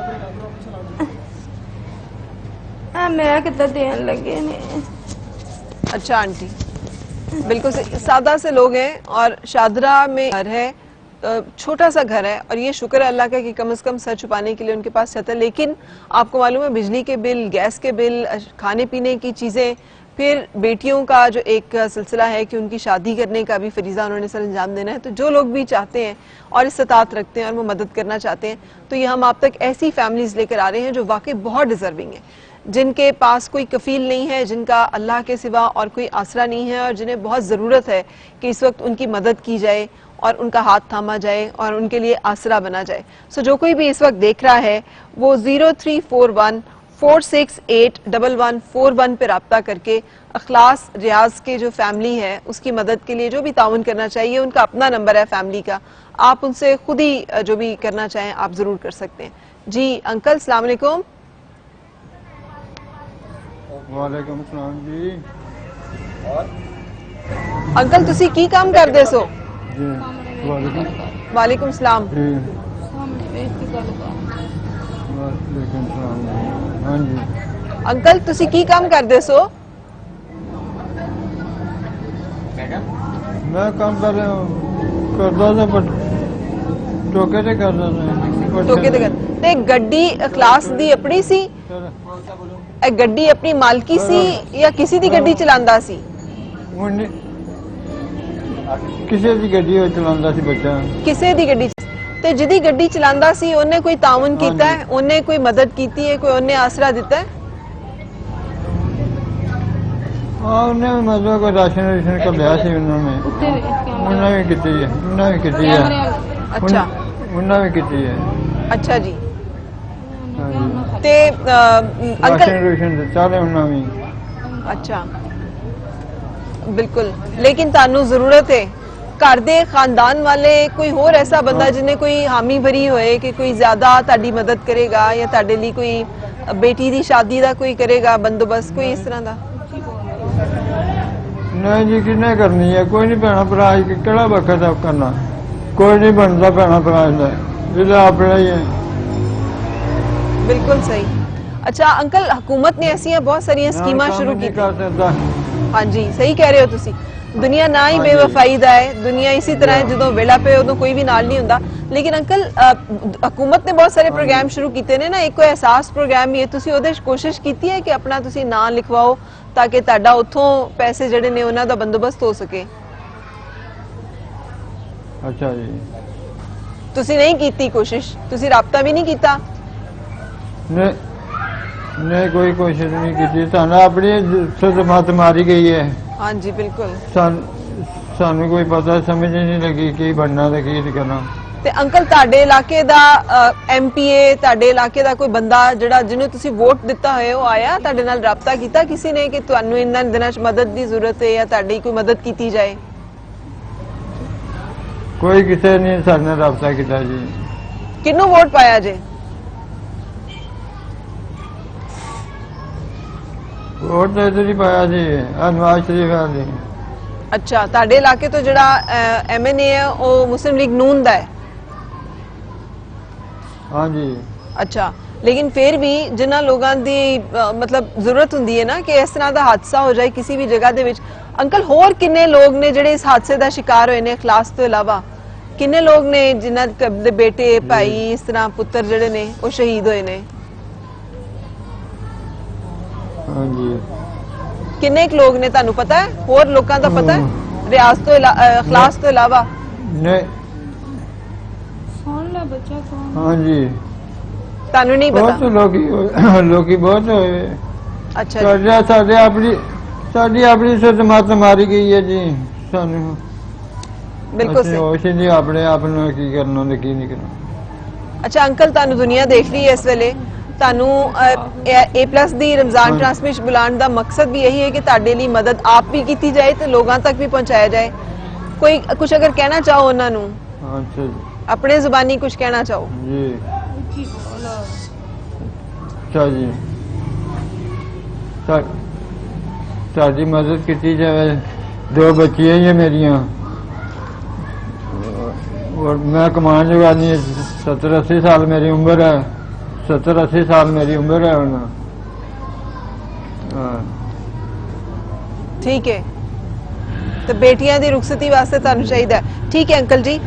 S4: मैं कितना देन लगे ने।
S1: अच्छा आंटी बिल्कुल सादा से लोग हैं और शादरा में घर है छोटा सा घर है और ये शुक्र है अल्लाह का कि कम से कम सर छुपाने के लिए उनके पास छत है, लेकिन आपको मालूम है बिजली के बिल, गैस के बिल, खाने पीने की चीज़ें, फिर बेटियों का जो एक सिलसिला है कि उनकी शादी करने का भी फरीज़ा उन्होंने सर अंजाम देना है। तो जो लोग भी चाहते हैं और इस्तात रखते हैं और वो मदद करना चाहते हैं, तो ये हम आप तक ऐसी फैमिलीज़ लेकर आ रहे हैं जो वाकई बहुत डिज़र्विंग है, जिनके पास कोई कफील नहीं है, जिनका अल्लाह के सिवा और कोई आसरा नहीं है और जिन्हें बहुत ज़रूरत है कि इस वक्त उनकी मदद की जाए और उनका हाथ थामा जाए और उनके लिए आसरा बना जाए। सो जो कोई भी इस वक्त देख रहा है वो 0341-468-1141 पे रब्ता करके अखलास रियाज के जो फैमिली है उसकी मदद के लिए जो भी ताउन करना चाहिए, उनका अपना नंबर है फैमिली का, आप उनसे खुद ही जो भी करना चाहें आप ज़रूर कर सकते हैं। जी अंकल अस्सलाम वालेकुम।
S5: वालेकुम सलाम जी।
S1: अंकल तुसी की काम करदे सो?
S5: जी वालेकुम
S1: वालेकुम सलाम।
S5: जी वालेकुम सलाम जी। हाँ जी
S1: अंकल तुसी की काम करदे सो?
S5: मैं काम करदा था पर टोके ते करदा था।
S1: टोके ते कर ते गड्डी अखलास दी अपनी सी? ए गड्डी अपनी मालकी सी या किसी दी गड्डी चलांदा सी?
S5: ਕਿਸੇ ਦੀ ਗੱਡੀ ਉਹ ਚਲਾਉਂਦਾ ਸੀ ਬੱਚਾ।
S1: ਕਿਸੇ ਦੀ ਗੱਡੀ ਤੇ ਜਿਹਦੀ ਗੱਡੀ ਚਲਾਂਦਾ ਸੀ ਉਹਨੇ ਕੋਈ ਤਾਉਨ ਕੀਤਾ ਹੈ, ਉਹਨੇ ਕੋਈ ਮਦਦ ਕੀਤੀ ਹੈ, ਕੋਈ ਉਹਨੇ ਆਸਰਾ ਦਿੱਤਾ ਹੈ?
S5: ਹਾਂ ਉਹਨੇ ਮਤਲਬ ਕੋਈ ਰਾਸ਼ਨ ਕੱਢਿਆ ਸੀ ਉਹਨਾਂ ਨੇ ਵੀ ਕੀਤੀ ਹੈ।
S1: ਅੱਛਾ
S5: ਉਹਨਾਂ ਵੀ ਕੀਤੀ ਹੈ।
S1: ਅੱਛਾ ਜੀ।
S5: ਹਾਂਜੀ
S1: ਤੇ ਅੰਕਲ
S5: ਰਾਸ਼ਨ ਦਿੱਤਾ ਨੇ ਉਹਨਾਂ ਵੀ।
S1: ਅੱਛਾ ਬਿਲकुल, लेकिन तानू जरूरत है घर दे खानदान वाले कोई होर ऐसा बंदा जिन्हें कोई हामी भरी होए कि कोई ज्यादा ताड़ी मदद करेगा या ताड़े लिए कोई बेटी दी शादी दा कोई करेगा बंदोबस्त, कोई इस तरह दा?
S5: नहीं जी किन्ने करनी है, कोई नहीं भैन भरा केड़ा वक्त करना, कोई नहीं बनता भैन भरा जिला अपना ही है।
S1: बिल्कुल सही। अच्छा अंकल हुकूमत ने ऐसी बहुत सारी स्कीमां शुरू की
S5: कर सकता।
S1: हाँ जी सही कह रहे हो तुसी। दुनिया ना ही
S5: हाँ
S1: बेवफाई दा है, दुनिया इसी तरह है जो वेला पे उदों कोई भी नाल नहीं हुंदा। लेकिन अंकल हुकूमत ने बहुत सारे प्रोग्राम शुरू कीते ने ना, एक कोई एहसास प्रोग्राम भी है, तुसी ओदे कोशिश कीती है कि अपना तुसी नाम लिखवाओ ताकि तुहाडा उत्थों पैसे जिहड़े ने उन्हां दा बंदोबस्त हो सके?
S5: अच्छा जी
S1: तुसी नहीं कीती कोशिश? तुसी राबता भी नहीं कीता?
S5: नहीं कोई कोशिश नहीं की, सानू अपनी मत मारी गई है।
S1: हाँ जी बिल्कुल।
S5: सानू कोई पता समझ नहीं लगी की बनना ते की करना।
S1: ते अंकल तुहाडे इलाके दा MPA, तुहाडे इलाके दा कोई बंदा जिहड़ा जिन्हें तुसी वोट दिता होए वो आया तुहाडे नाल राबता कीता किसी ने कि तुहानू इन्हां दिनां च मदद दी जरूरत है या तुहाडी कोई मदद कीती जाए?
S5: कोई किसी ने साडे नाल राबता कीता जी।
S1: किन्नू वोट पाया जे?
S5: वोट तो इधर ही पाया जी, नवाज शरीफ जी।
S1: अच्छा तुहाडे इलाके तो जिहड़ा MNA है वो मुस्लिम लीग नून दा है?
S5: हाँ जी।
S1: अच्छा लेकिन फिर भी जिन्हां लोगां दी मतलब जरूरत हुंदी है ना कि इस तरह दा हादसा हो जाए किसी भी जगह दे विच, अंकल होर किन्ने लोग ने जिहड़े इस हादसे दा शिकार होए ने इखलास तो इलावा? किन्ने लोग ने जिन्हां दे बेटे भाई इस तरह पुत्र जिहड़े ने वो शहीद होए ने?
S5: हाँ जी
S1: किन्ने क लोग ने तुहानू पता है? होर लोकां दा पता है रियाज तो इखलास तो इलावा?
S5: नहीं
S4: सुन ले बच्चा कौन?
S5: हाँ जी
S1: तुहानू नहीं पता?
S5: बहुत लोग बहुत होए।
S1: अच्छा जी।
S5: साडी अपनी मत मारी गई है जी। सानू
S1: बिल्कुल सही।
S5: होश नहीं अपने आप नूं की करना ते की नहीं करना।
S1: अच्छा अंकल तुहानू दुनिया देख रही है इस वेले, तानू A+ दी रमजान ट्रांसमिशन बुलाने का मकसद भी यही है कि ताड़े लिए मदद आप भी की जाए तो लोगों तक भी पहुंचाया जाए। कोई कुछ अगर कहना चाहो उन्होंने?
S5: अच्छा जी
S1: अपने जुबानी कुछ कहना चाहो?
S5: जी अच्छा जी साड़ी मदद की जाए। 2 बच्चियां ही है मेरिया और मैं कमान जगा नहीं, 70-80 साल मेरी उम्र है। 70-80 साल मेरी उम्र है। ठीक
S1: है तो बेटियां दी रुखसती वास्ते तुहानू चाहिदा है। ठीक है अंकल जी,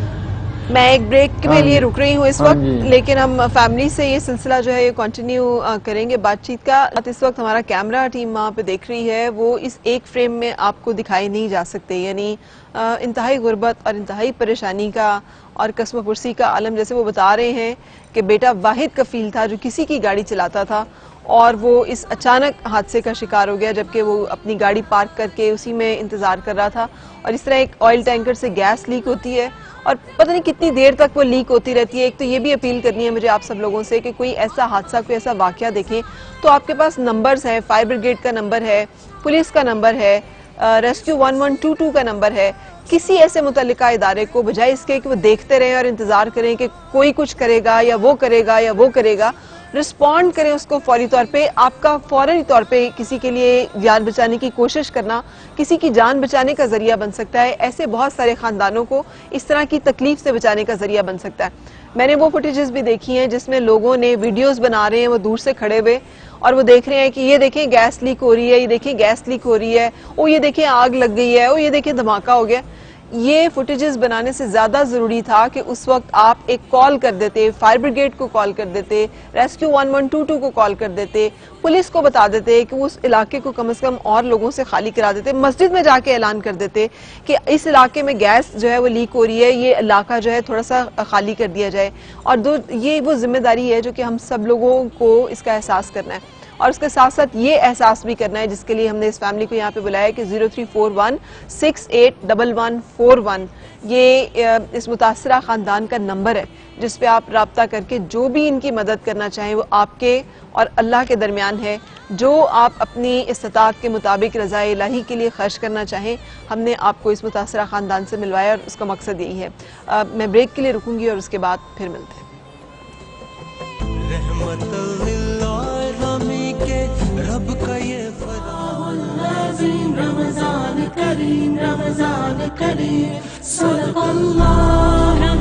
S1: मैं एक ब्रेक के
S5: हाँ
S1: लिए
S5: जी।
S1: रुक रही हूँ इस
S5: हाँ
S1: वक्त,
S5: जी।
S1: लेकिन हम फैमिली से ये सिलसिला जो है ये कंटिन्यू करेंगे बातचीत का। इस वक्त हमारा कैमरा टीम वहाँ पे देख रही है, वो इस एक फ्रेम में आपको दिखाई नहीं जा सकते, यानी इंतहाई गुर्बत और इंतहाई परेशानी का और कसमपुरसी का आलम। जैसे वो बता रहे हैं कि बेटा वाहिद कफील था जो किसी की गाड़ी चलाता था और वो इस अचानक हादसे का शिकार हो गया, जबकि वो अपनी गाड़ी पार्क करके उसी में इंतजार कर रहा था। और इस तरह एक ऑयल टैंकर से गैस लीक होती है और पता नहीं कितनी देर तक वो लीक होती रहती है। एक तो ये भी अपील करनी है मुझे आप सब लोगों से कि कोई ऐसा हादसा, कोई ऐसा वाकया देखें तो आपके पास नंबर्स हैं, फायर ब्रिगेड का नंबर है, पुलिस का नंबर है, रेस्क्यू 1122 का नंबर है। किसी ऐसे मुतल्लिका इदारे को बजाय इसके कि वो देखते रहें और इंतजार करें कि कोई कुछ करेगा या वो करेगा या वो करेगा, रिस्पॉन्ड करें उसको फौरी तौर पे। आपका फौरी तौर पे किसी के लिए जान बचाने की कोशिश करना किसी की जान बचाने का जरिया बन सकता है। ऐसे बहुत सारे खानदानों को इस तरह की तकलीफ से बचाने का जरिया बन सकता है। मैंने वो फुटेजेस भी देखी हैं जिसमें लोगों ने वीडियोस बना रहे हैं, वो दूर से खड़े हुए और वो देख रहे हैं कि ये देखें गैस लीक हो रही है, ये देखें गैस लीक हो रही है, ओ ये देखें आग लग गई है, ओ ये देखें धमाका हो गया। ये फुटेजेस बनाने से ज्यादा जरूरी था कि उस वक्त आप एक कॉल कर देते, फायर ब्रिगेड को कॉल कर देते, रेस्क्यू 1122 को कॉल कर देते, पुलिस को बता देते कि उस इलाके को कम से कम और लोगों से खाली करा देते, मस्जिद में जाके ऐलान कर देते कि इस इलाके में गैस जो है वो लीक हो रही है, ये इलाका जो है थोड़ा सा खाली कर दिया जाए। और ये वो जिम्मेदारी है जो कि हम सब लोगों को इसका एहसास करना है और उसके साथ साथ ये एहसास भी करना है जिसके लिए हमने इस फैमिली को यहाँ पे बुलाया कि 0341681141 ये इस मुतासरा खानदान का नंबर है जिस पे आप राब्ता करके जो भी इनकी मदद करना चाहें वो आपके और अल्लाह के दरमियान है। जो आप अपनी इस्तात के मुताबिक रज़ा इलाही के लिए खर्च करना चाहें, हमने आपको इस मुतासरा खानदान से मिलवाया और उसका मकसद यही है। मैं ब्रेक के लिए रुकूंगी और उसके बाद फिर मिलते हैं।
S6: रब का ये रमजान करीम सल्लल्लाहु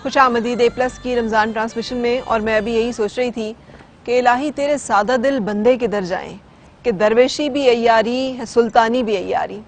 S1: खुशामदीद A+ की रमजान ट्रांसमिशन में। और मैं अभी यही सोच रही थी कि इलाही तेरे सादा दिल बंदे के दर जाएं कि दरवेशी भी अय्यारी है, सुल्तानी भी अय्यारी।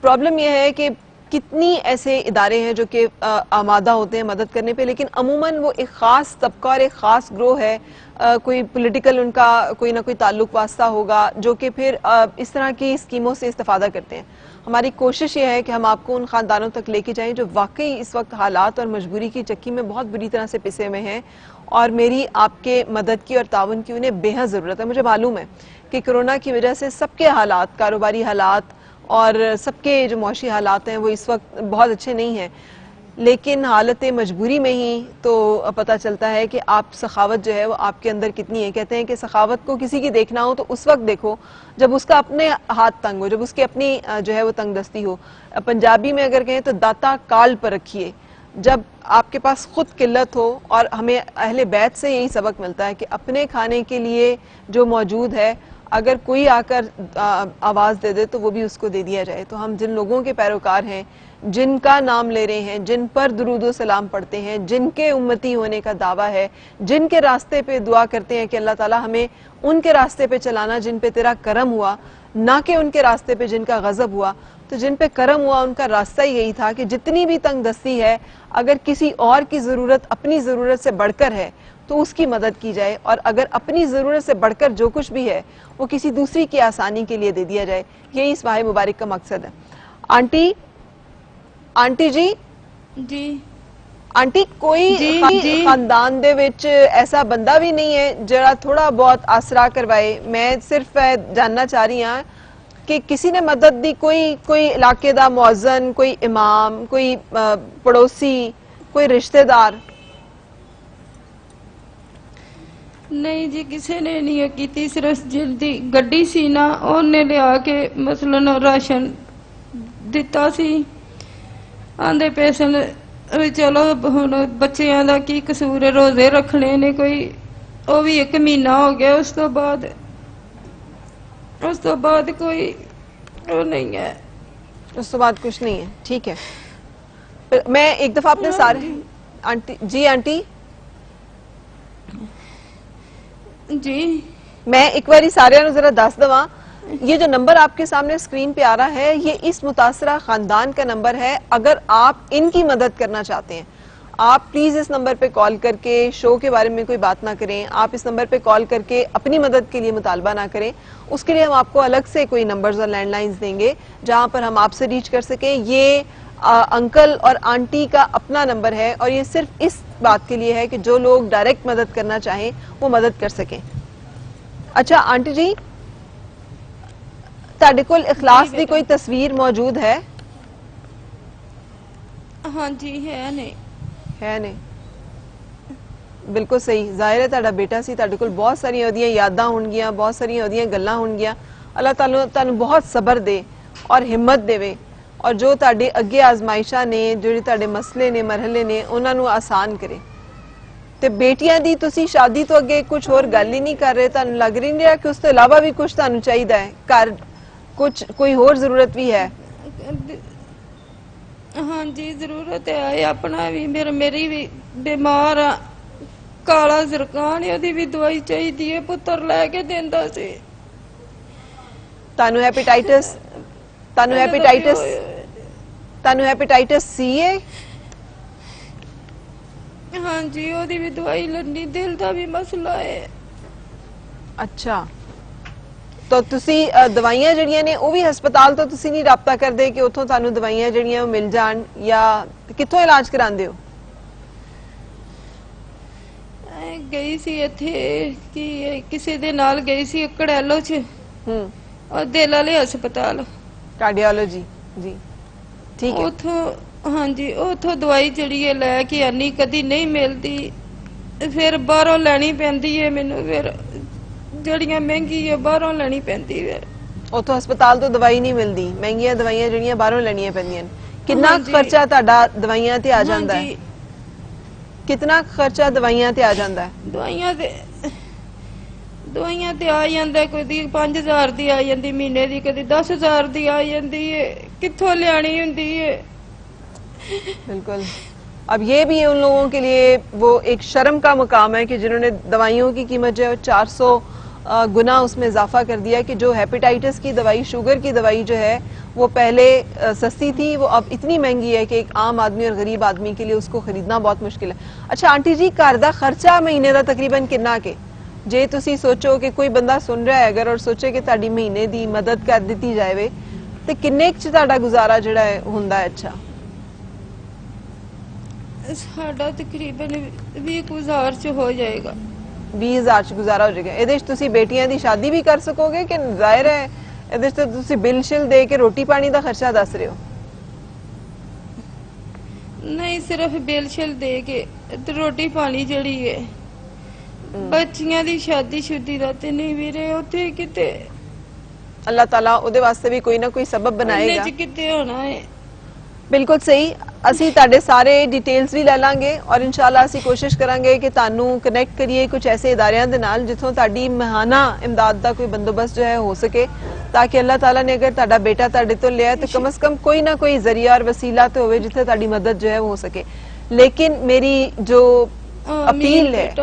S1: प्रॉब्लम यह है कि कितनी ऐसे इदारे हैं जो कि आमादा होते हैं मदद करने पे, लेकिन अमूमन वो एक ख़ास तबका और एक ख़ास ग्रोह है, कोई पॉलिटिकल उनका कोई ना कोई ताल्लुक वास्ता होगा जो कि फिर इस तरह की स्कीमों से इस्तेफादा करते हैं। हमारी कोशिश ये है कि हम आपको उन ख़ानदानों तक लेके जाएं जो वाकई इस वक्त हालात और मजबूरी की चक्की में बहुत बुरी तरह से पिसे हुए हैं और मेरी आपके मदद की और ताउन की उन्हें बेहद ज़रूरत है। मुझे मालूम है कि कोरोना की वजह से सबके हालात, कारोबारी हालात और सबके जो मौशी हालात हैं वो इस वक्त बहुत अच्छे नहीं हैं, लेकिन हालत मजबूरी में ही तो पता चलता है कि आप सखावत जो है वो आपके अंदर कितनी है। कहते हैं कि सखावत को किसी की देखना हो तो उस वक्त देखो जब उसका अपने हाथ तंग हो, जब उसकी अपनी जो है वो तंग दस्ती हो। पंजाबी में अगर कहें तो दाता काल पर रखिए, जब आपके पास खुद किल्लत हो। और हमें अहले बैत से यही सबक मिलता है कि अपने खाने के लिए जो मौजूद है अगर कोई आकर आवाज़ दे दे तो वो भी उसको दे दिया जाए। तो हम जिन लोगों के पैरोकार हैं, जिनका नाम ले रहे हैं, जिन पर दुरूद व सलाम पढ़ते हैं, जिनके उम्मती होने का दावा है, जिनके रास्ते पे दुआ करते हैं कि अल्लाह ताला हमें उनके रास्ते पे चलाना जिन पे तेरा करम हुआ, ना कि उनके रास्ते पे जिनका गजब हुआ। तो जिन पे करम हुआ उनका रास्ता ही यही था कि जितनी भी तंग दस्ती है, अगर किसी और की ज़रूरत अपनी ज़रूरत से बढ़कर है तो उसकी मदद की जाए, और अगर अपनी ज़रूरत से बढ़कर जो कुछ भी है वो किसी दूसरी की आसानी के लिए दे दिया जाए। यही इस माह मुबारक का मकसद है। आंटी जी आंटी कोई खानदान दे विच ऐसा बंदा भी नहीं है जरा थोड़ा बहुत आसरा करवाए? मैं सिर्फ जानना चाह रही हाँ कि किसी ने मदद दी, कोई इलाके दा मौज़न, कोई इमाम, कोई पड़ोसी, कोई रिश्तेदार?
S4: नहीं जी, किसी ने नहीं की। सिर्फ जिसदी गड्डी सी ना उन्हें लिया के मसलन राशन दिता सी, आंदे पैसे चलो हुण बच्चियां दा की कसूर है, रोजे रखने ने कोई, वो भी 1 महीना हो गया। उस तो बाद कोई वो नहीं है,
S1: उस तो बाद कुछ नहीं है। ठीक है, मैं एक दफा अपने सारे आंटी
S4: जी
S1: मैं एक बारी सारे जरा दस दवा, ये जो नंबर आपके सामने स्क्रीन पे आ रहा है ये इस मुतासरा खानदान का नंबर है। अगर आप इनकी मदद करना चाहते हैं, आप प्लीज इस नंबर पे कॉल करके शो के बारे में कोई बात ना करें, आप इस नंबर पे कॉल करके अपनी मदद के लिए मुतालबा ना करें। उसके लिए हम आपको अलग से कोई नंबर्स और लैंडलाइंस देंगे जहां पर हम आपसे रीच कर सकें। ये अंकल और आंटी का अपना नंबर है और ये सिर्फ इस बात के लिए है कि जो लोग डायरेक्ट मदद करना चाहें वो मदद कर सकें। अच्छा आंटी जी, ਤੁਹਾਡੇ ਕੋਲ इखलास ਦੀ कोई तस्वीर मौजूद है?
S4: हाँ जी है नहीं
S1: है नहीं, बिल्कुल सही। जाहिर है ਤੁਹਾਡਾ ਬੇਟਾ ਸੀ, ਤੁਹਾਡੇ ਕੋਲ ਬਹੁਤ ਸਾਰੀਆਂ ਉਹਦੀਆਂ ਯਾਦਾਂ ਹੋਣਗੀਆਂ, ਬਹੁਤ ਸਾਰੀਆਂ ਉਹਦੀਆਂ ਗੱਲਾਂ ਹੋਣਗੀਆਂ। ਅੱਲਾਹ ਤਾਲਾ ਤੁਹਾਨੂੰ ਬਹੁਤ ਸਬਰ ਦੇ ਔਰ ਹਿੰਮਤ ਦੇਵੇ ਔਰ ਜੋ ਤੁਹਾਡੇ ਅੱਗੇ ਆਜ਼ਮਾਇਸ਼ਾਂ ਨੇ, ਜਿਹੜੇ ਤੁਹਾਡੇ ਮਸਲੇ ਨੇ, ਮਰਹਲੇ ਨੇ, ਉਹਨਾਂ ਨੂੰ ਆਸਾਨ ਕਰੇ। ਤੇ ਬੇਟੀਆਂ ਦੀ ਤੁਸੀਂ ਸ਼ਾਦੀ ਤੋਂ ਅੱਗੇ ਕੁਝ ਹੋਰ ਗੱਲ ਹੀ ਨਹੀਂ ਕਰ ਰਹੇ, ਤੁਹਾਨੂੰ ਲੱਗ ਰਹੀ ਨਹੀਂ ਰਿਹਾ ਕਿ ਉਸ ਤੋਂ ਇਲਾਵਾ ਵੀ ਕੁਝ ਤੁਹਾਨੂੰ ਚਾਹੀਦਾ ਹੈ, ਘਰ ਕੁਝ ਕੋਈ ਹੋਰ ਜ਼ਰੂਰਤ ਵੀ ਹੈ?
S4: हाँ जी जरूरत है अपना भी, मेरी भी बीमार आ, काला सरकान है, भी दवाई चाहिए है, पुत्र लेके देंदा सी।
S1: ਤੁਹਾਨੂੰ ਹੈਪੇਟਾਈਟਸ ਸੀ ਹੈ?
S4: हाँ जी ओदी भी दवाई लड़नी, दिल का भी मसला है।
S1: ਅੱਛਾ, ਤਾਂ ਤੁਸੀਂ ਦਵਾਈਆਂ ਜਿਹੜੀਆਂ ਨੇ ਉਹ ਵੀ ਹਸਪਤਾਲ ਤੋਂ ਤੁਸੀਂ ਨਹੀਂ ਰਾਬਤਾ ਕਰਦੇ ਕਿ ਉੱਥੋਂ ਤੁਹਾਨੂੰ ਦਵਾਈਆਂ ਜਿਹੜੀਆਂ ਉਹ ਮਿਲ ਜਾਣ, ਜਾਂ ਕਿੱਥੋਂ ਇਲਾਜ ਕਰਾਉਂਦੇ ਹੋ?
S4: ਗਈ ਸੀ ਇੱਥੇ ਕਿ ਕਿਸੇ ਦੇ ਨਾਲ ਗਈ ਸੀ ਕੜੈਲੋ ਚ, ਔਰ ਦਿਲ ਵਾਲੇ ਹਸਪਤਾਲ,
S1: ਕਾਰਡੀਓਲੋਜੀ ਜੀ, ਠੀਕ ਹੈ।
S4: ਉਥੋਂ ਹਾਂਜੀ ਉਥੋਂ ਦਵਾਈ ਜਿਹੜੀ ਹੈ ਲੈ ਕੇ ਆਨੀ, ਕਦੀ ਨਹੀਂ ਮਿਲਦੀ, ਫਿਰ ਬਾਹਰੋਂ ਲੈਣੀ ਪੈਂਦੀ ਹੈ ਮੈਨੂੰ, ਫਿਰ ਜਿਹੜੀਆਂ ਮਹਿੰਗੀ ਹੈ ਬਾਹਰੋਂ ਲੈਣੀ ਪੈਂਦੀ ਹੈ।
S1: ਉੱਥੋਂ ਹਸਪਤਾਲ ਤੋਂ ਦਵਾਈ ਨਹੀਂ ਮਿਲਦੀ, ਮਹਿੰਗੀਆਂ ਦਵਾਈਆਂ ਜਿਹੜੀਆਂ ਬਾਹਰੋਂ ਲੈਣੀਆਂ ਪੈਂਦੀਆਂ ਨੇ। ਕਿੰਨਾ
S4: ਹਾਂਜੀ।
S1: ਖਰਚਾ ਤੁਹਾਡਾ ਦਵਾਈਆਂ ਤੇ ਆ ਜਾਂਦਾ ਹੈ?
S4: ਹਾਂਜੀ,
S1: ਕਿੰਨਾ ਖਰਚਾ ਦਵਾਈਆਂ ਤੇ ਆ ਜਾਂਦਾ ਹੈ?
S4: ਦਵਾਈਆਂ ਤੇ ਆ ਜਾਂਦਾ, ਕਦੀ 5000 ਦੀ ਆ ਜਾਂਦੀ ਮਹੀਨੇ ਦੀ, ਕਦੀ 10000 ਦੀ ਆ ਜਾਂਦੀ ਹੈ, ਕਿੱਥੋਂ ਲਿਆਣੀ ਹੁੰਦੀ ਹੈ।
S1: बिल्कुल। अब ये भी उन लोगों के लिए वो एक शर्म का मुकाम है कि जिन्होंने दवाइयों की कीमत जो है 400 गुना उसमें इजाफा कर दिया कि जो हेपेटाइटिस की दवाई, शुगर की दवाई जो है वो पहले सस्ती थी, वो अब इतनी महंगी है कि एक आम आदमी और गरीब आदमी के लिए उसको खरीदना बहुत मुश्किल है। अच्छा आंटी जी, घर दा खर्चा महीने का तकरीबन कितना के, जे तुसी सोचो कि कोई बंदा सुन रहा है अगर और सोचे कि ਤੁਹਾਡੀ महीने ਦੀ मदद कर दी जाए तो किन्ने च ਤੁਹਾਡਾ गुजारा ਜਿਹੜਾ ਹੈ ਹੁੰਦਾ ਹੈ? अच्छा
S4: ਸਾਡਾ ਤਕਰੀਬਨ 20,000 ਚ ਹੋ ਜਾਏਗਾ।
S1: 20,000 ਚ ਗੁਜ਼ਾਰਾ ਹੋ ਜਾਏਗਾ। ਇਹਦੇ ਚ ਤੁਸੀਂ ਬੇਟੀਆਂ ਦੀ ਸ਼ਾਦੀ ਵੀ ਕਰ ਸਕੋਗੇ ਕਿ ਜ਼ਾਹਿਰ ਹੈ ਇਹਦੇ ਚ ਤੁਸੀਂ ਬਿੱਲ ਸ਼ਿਲ ਦੇ ਕੇ ਰੋਟੀ ਪਾਣੀ ਦਾ ਖਰਚਾ ਦੱਸ ਰਹੇ ਹੋ?
S4: ਨਹੀਂ ਸਿਰਫ ਬਿੱਲ ਸ਼ਿਲ ਦੇ ਕੇ ਤੇ ਰੋਟੀ ਪਾਣੀ ਜਿਹੜੀ ਹੈ, ਬੱਚੀਆਂ ਦੀ ਸ਼ਾਦੀ ਸ਼ੁੱਦੀ ਦਾ ਤੇ ਨਹੀਂ ਵੀਰੇ, ਉੱਥੇ ਕਿਤੇ
S1: ਅੱਲਾਹ ਤਾਲਾ ਉਹਦੇ ਵਾਸਤੇ ਵੀ ਕੋਈ ਨਾ ਕੋਈ ਸਬਬ ਬਣਾਏਗਾ।
S4: ਇੰਨੇ ਚ ਕਿਤੇ ਹੋਣਾ ਹੈ।
S1: ਬਿਲਕੁਲ ਸਹੀ। ਅਸੀਂ ਤੁਹਾਡੇ ਸਾਰੇ ਡਿਟੇਲਸ ਵੀ ਲੈ ਲਾਂਗੇ ਔਰ ਇਨਸ਼ਾਅੱਲਾ ਅਸੀਂ ਕੋਸ਼ਿਸ਼ ਕਰਾਂਗੇ ਕਿ ਤੁਹਾਨੂੰ ਕਨੈਕਟ ਕਰੀਏ ਕੁਝ ਐਸੇ ਇਦਾਰਿਆਂ ਦੇ ਨਾਲ ਜਿੱਥੋਂ ਤੁਹਾਡੀ ਮਹਾਨਾ ਇਮਦਾਦ ਦਾ ਕੋਈ ਬੰਦੋਬਸਤ ਜੋ ਹੈ ਹੋ ਸਕੇ, ताकि अल्लाह ताला ने अगर ਤੁਹਾਡਾ बेटा ਤੁਹਾਡੇ ਤੋਂ लिया तो कम से कम कोई ना कोई जरिया और वसीला तो होवे जिथे ਤੁਹਾਡੀ मदद जो है वो हो सके। लेकिन मेरी जो अपील है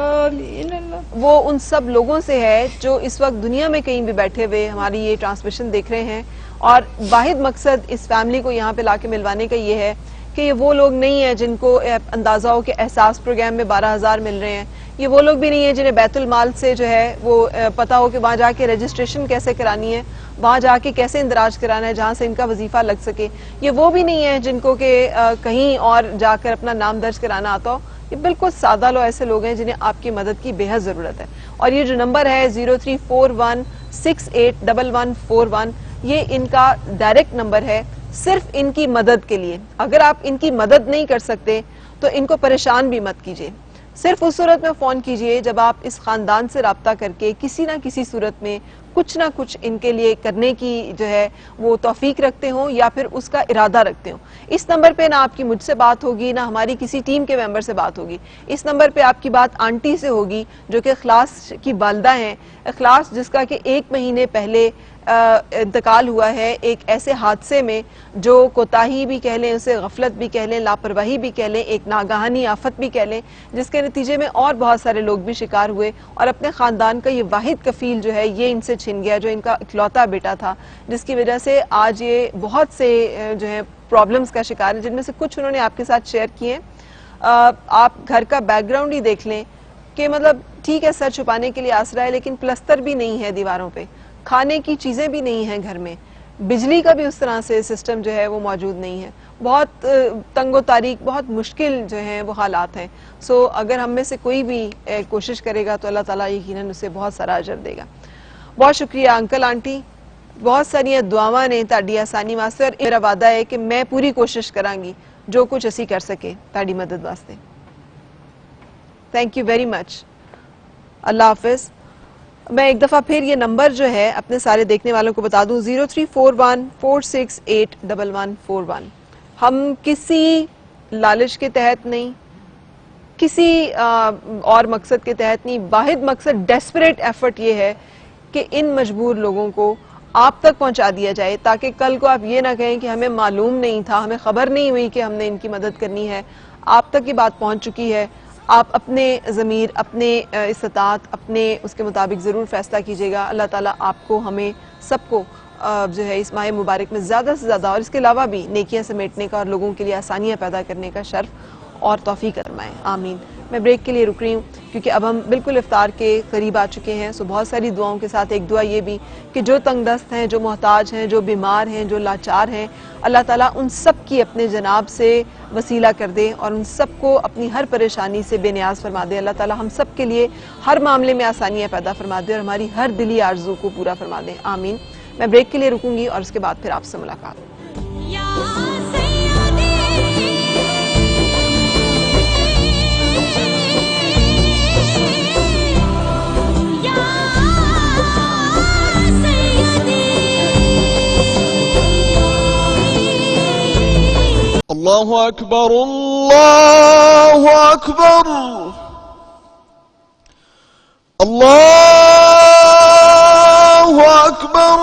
S1: वो उन सब लोगों से है जो इस वक्त दुनिया में कहीं भी बैठे हुए हमारी ये ट्रांसमिशन देख रहे हैं, और वाहिद मकसद इस फैमिली को यहाँ पे लाके मिलवाने का ये है कि ये वो लोग नहीं है जिनको अंदाजा हो कि एहसास प्रोग्राम में 12,000 मिल रहे हैं, ये वो लोग भी नहीं है जिन्हें बैतुल माल से जो है वो पता हो कि वहाँ जाके रजिस्ट्रेशन कैसे करानी है, वहाँ जाके कैसे इंदराज कराना है जहाँ से इनका वजीफा लग सके, ये वो भी नहीं है जिनको कि कहीं और जाकर अपना नाम दर्ज कराना आता हो। ये बिल्कुल सादा लोग ऐसे लोग हैं जिन्हें आपकी मदद की बेहद ज़रूरत है। और ये जो नंबर है 0341681141, ये इनका डायरेक्ट नंबर है सिर्फ इनकी मदद के लिए। अगर आप इनकी मदद नहीं कर सकते तो इनको परेशान भी मत कीजिए, सिर्फ उस सूरत में फ़ोन कीजिए जब आप इस ख़ानदान से रब्ता करके किसी ना किसी सूरत में कुछ ना कुछ इनके लिए करने की जो है वो तौफीक रखते हो या फिर उसका इरादा रखते हो। इस नंबर पे ना आपकी मुझसे बात होगी ना हमारी किसी टीम के मेंबर से बात होगी, इस नंबर पे आपकी बात आंटी से होगी जो कि इखलास की वालिदा हैं, इखलास जिसका कि 1 महीने पहले इंतकाल हुआ है एक ऐसे हादसे में जो कोताही भी कह लें, उसे गफलत भी कह लें, लापरवाही भी कह लें, एक नागहानी आफत भी कह लें, जिसके नतीजे में और बहुत सारे लोग भी शिकार हुए और अपने ख़ानदान का ये वाहिद कफील जो है ये इनसे छिन गया, जो इनका इकलौता बेटा था, जिसकी वजह से आज ये बहुत से जो है प्रॉब्लम्स का शिकार है, जिनमें से कुछ उन्होंने आपके साथ शेयर किए हैं। आप घर का बैकग्राउंड ही देख लें कि मतलब ठीक है सर छुपाने के लिए आसरा है, लेकिन प्लस्तर भी नहीं है दीवारों पे, खाने की चीज़ें भी नहीं हैं घर में, बिजली का भी उस तरह से सिस्टम जो है वो मौजूद नहीं है, बहुत तंगो तारीख, बहुत मुश्किल जो है वो हालात हैं। सो अगर हम में से कोई भी कोशिश करेगा तो अल्लाह ताला यकीनन उसे बहुत सारा अजर देगा। बहुत शुक्रिया अंकल आंटी, बहुत सारिया दुआवां ने ताड़ी आसानी वास्ते, और मेरा वादा है कि मैं पूरी कोशिश करांगी जो कुछ असी कर सके ताड़ी मदद वास्ते। थैंक यू वेरी मच, अल्लाह हाफिज। मैं एक दफ़ा फिर ये नंबर जो है अपने सारे देखने वालों को बता दूं, 034146811141। हम किसी लालच के तहत नहीं, किसी और मकसद के तहत नहीं, वाहिद मकसद डेस्परेट एफर्ट ये है कि इन मजबूर लोगों को आप तक पहुंचा दिया जाए, ताकि कल को आप ये ना कहें कि हमें मालूम नहीं था, हमें खबर नहीं हुई कि हमने इनकी मदद करनी है। आप तक ये बात पहुंच चुकी है, आप अपने ज़मीर, अपने इस्तात, अपने उसके मुताबिक ज़रूर फ़ैसला कीजिएगा। अल्लाह ताला आपको, हमें सबको जो है इस माह मुबारक में ज़्यादा से ज़्यादा और इसके अलावा भी नेकियां समेटने का और लोगों के लिए आसानियां पैदा करने का शर्फ और तौफीक फरमाए, आमीन। मैं ब्रेक के लिए रुक रही हूँ क्योंकि अब हम बिल्कुल इफ्तार के करीब आ चुके हैं। सो बहुत सारी दुआओं के साथ एक दुआ ये भी कि जो तंगदस्त हैं, जो मोहताज हैं, जो बीमार हैं, जो लाचार हैं, अल्लाह ताला उन सब की अपने जनाब से वसीला कर दे और उन सब को अपनी हर परेशानी से बेनियाज फरमा दे। अल्लाह ताला हम सब के लिए हर मामले में आसानियाँ पैदा फरमा दे और हमारी हर दिली आरजू को पूरा फरमा दे, आमीन। मैं ब्रेक के लिए रुकूंगी और उसके बाद फिर आपसे मुलाकात।
S7: अल्लाहु अकबर, अल्लाहु अकबर, अल्लाहु अकबर,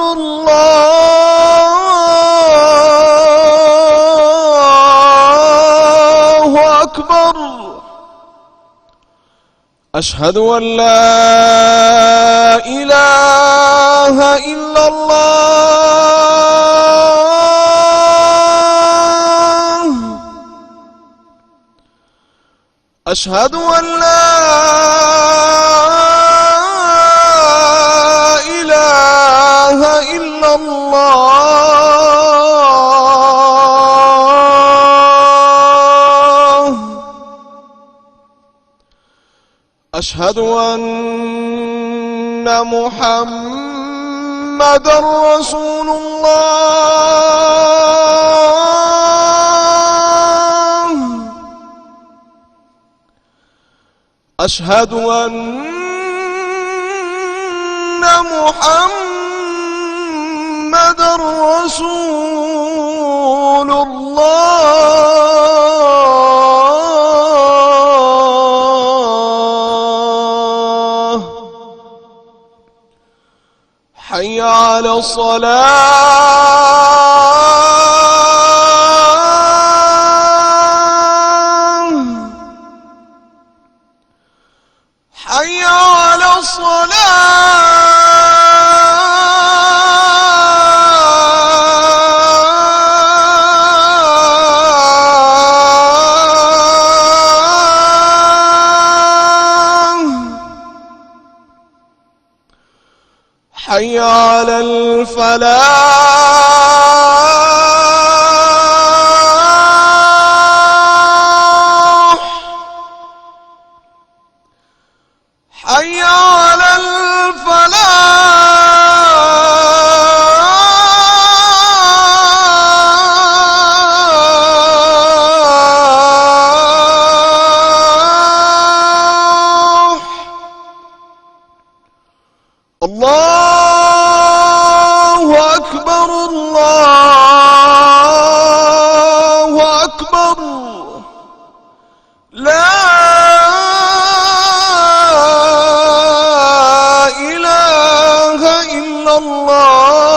S7: अल्लाहु अकबर। अशहदु अन ला इलाहा इल्लल्लाह, अशहदु अन ला इलाहा इल्लल्लाह, अशहदु अन्ना मुहम्मदर रसूलुल्लाह, अशहदु अन्ना मुहम्मदर रसूलुल्लाह। हय्य अला सलाह, हय्य अला सलाह, हय्य अलल फलाह, हय्य अलल फलाह। अल्लाहु अकबर, अल्लाहु अकबर, ला इलाहा इल्लल्लाह।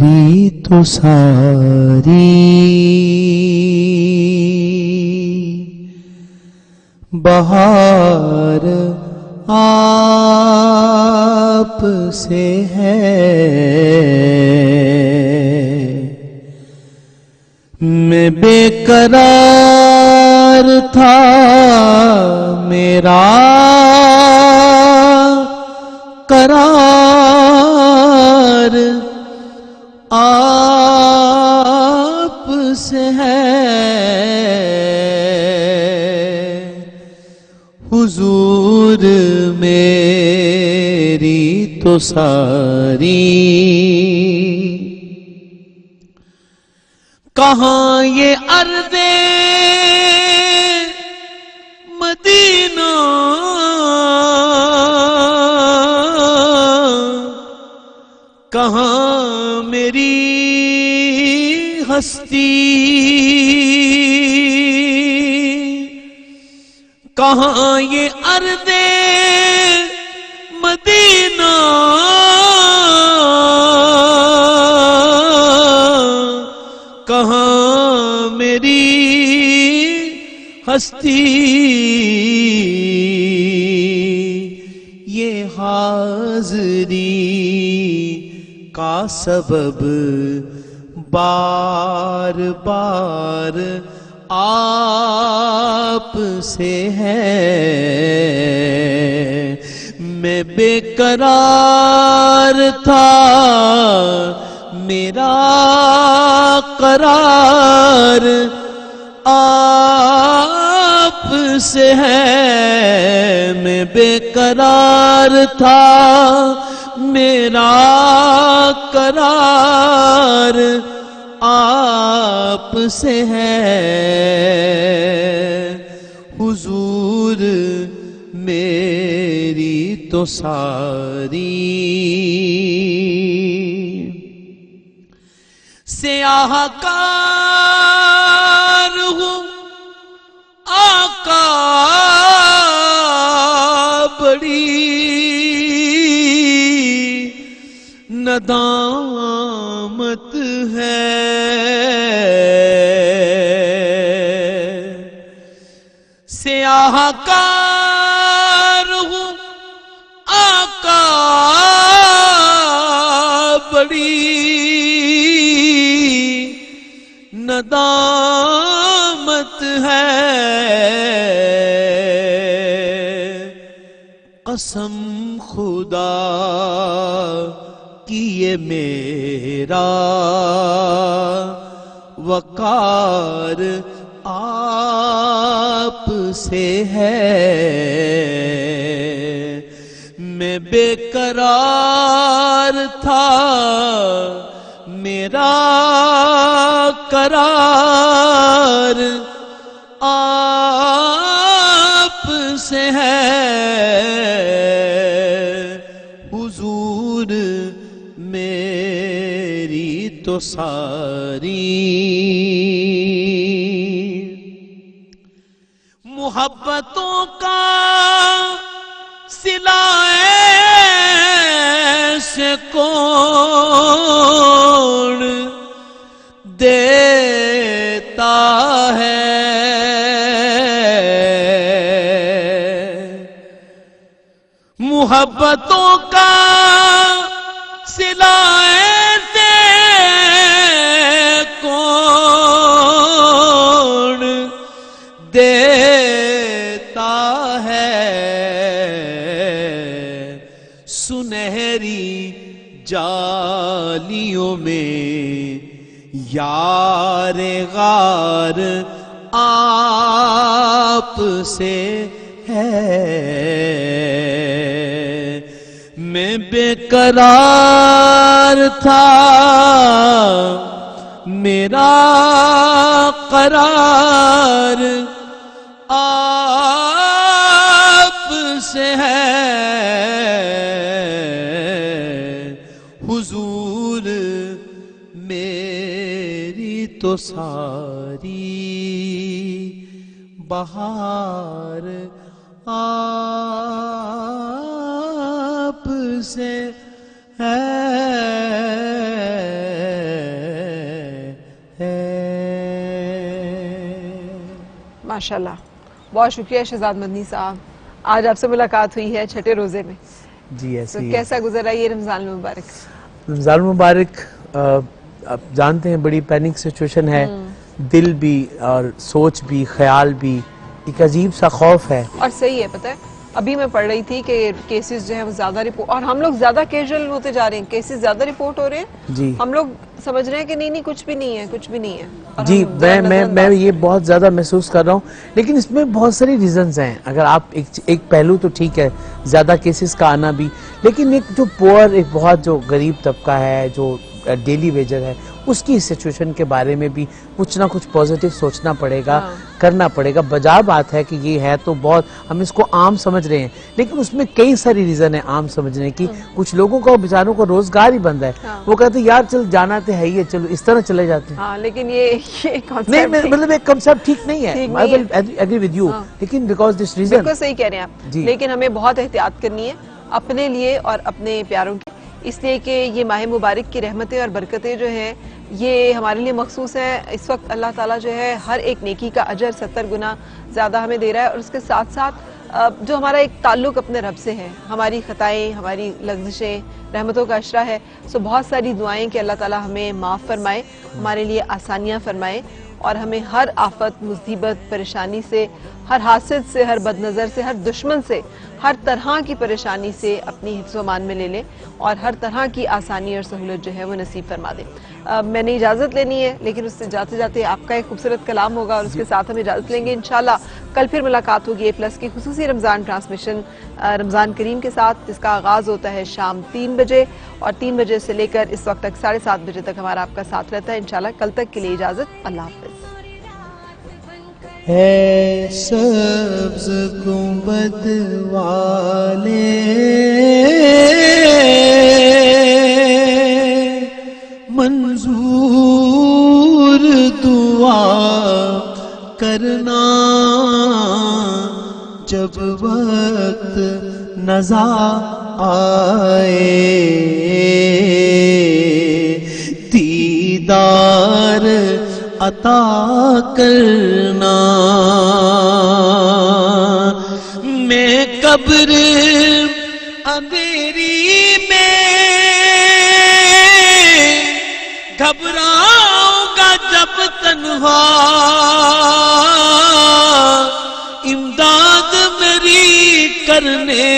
S8: मेरी तो सारी बहार आप से है, मैं बेकरार था मेरा करार आप से है, हुजूर मेरी तो सारी कहाँ ये अर्ज़े मदीना कहाँ मेरी हस्ती, कहाँ ये अर्ज़े मदीना कहाँ मेरी हस्ती, ये हाज़री का सबब बार बार आप से है, मैं बेकरार था मेरा करार आप से है, मैं बेकरार था मेरा करार आप से है, हुजूर मेरी तो सारी स्याहकार हूँ आका बड़ी नदामत है, स्याहकार हूँ आका बड़ी नदामत है, कसम खुदा की ये मेरा वकार आप से है, मैं बेकरार था मेरा करार आप से है, हुजूर मेरी तो सारी मोहब्बतों का सिलाए से कौन देता है, मोहब्बतों का सिलाए से कौन देता है, सुनहरी जालियों में यार गार आप से मैं बेकरार था, मेरा करार आप से है हुजूर, मेरी तो सारी बहार आप से है।
S1: माशाल्लाह, बहुत शुक्रिया शहजाद मदनी साहब, आज आपसे मुलाकात हुई है छठे रोजे में।
S9: जी
S1: तो
S9: ऐसे ही है।
S1: कैसा गुजरा ये रमजान मुबारक?
S9: रमजान मुबारक आप जानते हैं बड़ी पैनिक सिचुएशन है, दिल भी और सोच भी, ख्याल भी, एक अजीब सा खौफ है।
S1: और सही है, पता है अभी मैं पढ़ रही थी कि केसेस जो है वो ज्यादा रिपोर्ट, और हम लोग ज्यादा कैजुअल होते जा रहे हैं, केसेस ज्यादा रिपोर्ट हो रहे हैं
S9: जी।
S1: हम लोग समझ रहे हैं कि नहीं नहीं कुछ भी नहीं है, कुछ भी नहीं है। और
S9: जी
S1: हम ज़रा
S9: मैं
S1: नज़रअंदाज-
S9: ये बहुत ज्यादा महसूस कर रहा हूँ, लेकिन इसमें बहुत सारी रीजंस हैं। अगर आप एक पहलू तो ठीक है, ज्यादा केसेस का आना भी, लेकिन एक जो पुअर, एक बहुत जो गरीब तबका है, जो डेली वेजर है, उसकी सिचुएशन के बारे में भी कुछ ना कुछ पॉजिटिव सोचना पड़ेगा, करना पड़ेगा। बजा बात है कि ये है तो बहुत, हम इसको आम समझ रहे हैं, लेकिन उसमें कई सारी रीजन है आम समझने की। कुछ लोगों का, बेचारों को रोजगार ही बंद है, वो कहते हैं यार चल जाना तो है ही है, चलो इस तरह चले जाते हैं।
S1: हाँ, लेकिन ये
S9: नहीं,
S1: concept
S9: मतलब एक कंसेप्ट ठीक नहीं है,
S1: ठीक
S9: आई
S1: नहीं
S9: विल एग्री विद यू, लेकिन बिकॉज दिस रीजन।
S1: बिल्कुल सही कह रहे हैं आप,
S9: जी।
S1: लेकिन हमें बहुत एहतियात करनी है अपने लिए और अपने प्यारों की, इसलिए कि ये माह मुबारक की रहमतें और बरकतें जो हैं ये हमारे लिए मखसूस है। इस वक्त अल्लाह ताला जो है हर एक नेकी का अजर 70 गुना ज़्यादा हमें दे रहा है, और उसके साथ साथ जो हमारा एक ताल्लुक अपने रब से है, हमारी खताएं, हमारी लग़्ज़िशें रहमतों का अशरा है। सो बहुत सारी दुआएं कि अल्लाह ताला हमें माफ़ फरमाए, हमारे लिए आसानियाँ फरमाए, और हमें हर आफत, मुसीबत, परेशानी से, हर हासिद से, हर बदनज़र से, हर दुश्मन से, हर तरह की परेशानी से अपनी हिफ्ज़-ओ-मान में ले लें, और हर तरह की आसानी और सहूलत जो है वो नसीब फरमा दें। मैंने इजाज़त लेनी है, लेकिन उससे जाते जाते आपका एक खूबसूरत कलाम होगा, और उसके साथ हम इजाज़त लेंगे। इंशाल्लाह कल फिर मुलाकात होगी A+ की खुसूसी रमज़ान ट्रांसमिशन रमज़ान करीम के साथ, जिसका आगाज़ होता है शाम 3 बजे, और 3 बजे से लेकर इस वक्त तक 7:30 बजे तक हमारा आपका साथ रहता है। इंशाल्लाह कल तक के लिए इजाज़त, अल्लाह हाफ़िज़।
S8: है सब्ज़ गुंबद वाले मंजूर दुआ करना, जब वक्त नज़ा आए दीदार अता करना। मैं कब्र अंधेरी में घबराऊंगा जब तन्हा, इमदाद मेरी करने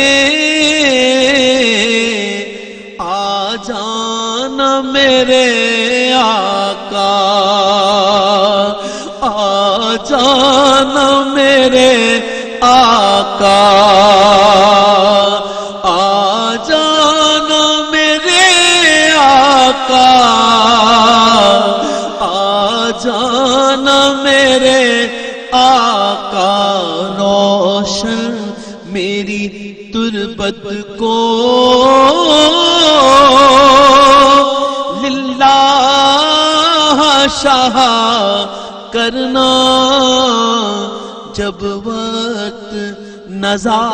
S8: आ जाना मेरे आका, आ जाना मेरे आका, आ जाना मेरे आका, आ जाना मेरे आका। रोशन मेरी तुरबत को लिल्लाह शाह करना, जब वक्त नज़ा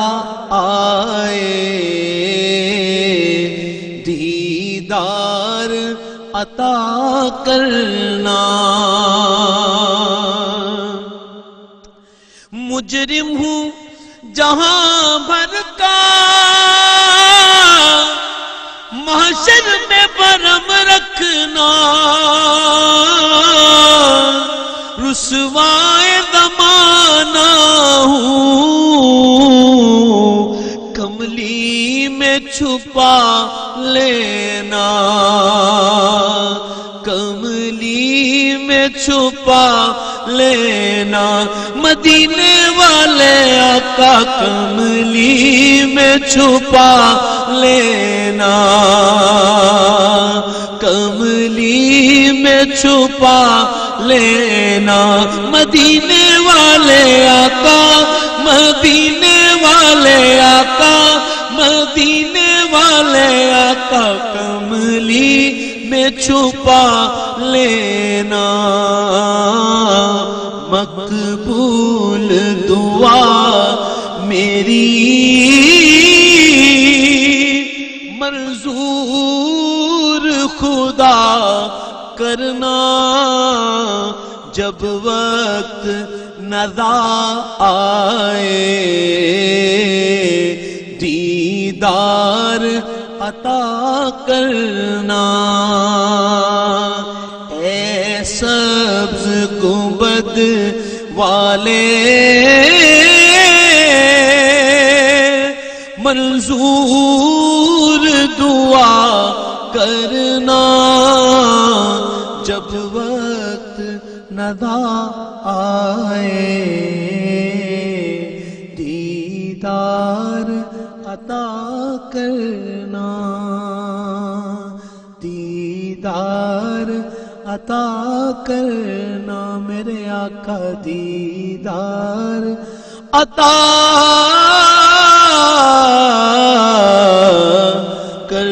S8: आए दीदार अता करना। मुजरिम हूँ जहां भर का, महशर में बरम रखना, रुसवाए ज़माना हूँ, कमली में छुपा लेना, कमली में छुपा लेना। मदीने वाले वाले आका कमली में छुपा लेना, कमली में छुपा लेना। मदीने वाले आका, मदीने वाले आका, मदीने वाले आका कमली में छुपा लेना। मकबूल दुआ मेरी मंजूर खुदा करना, जब वक्त नज़ा आए दीदार अता करना। ऐ सब्ज़ गुंबद वाले मंजूर दुआ करना, जब वक्त नज़ा आए दीदार अता करना, दीदार अता करना। मेरे आका दीदार अता कर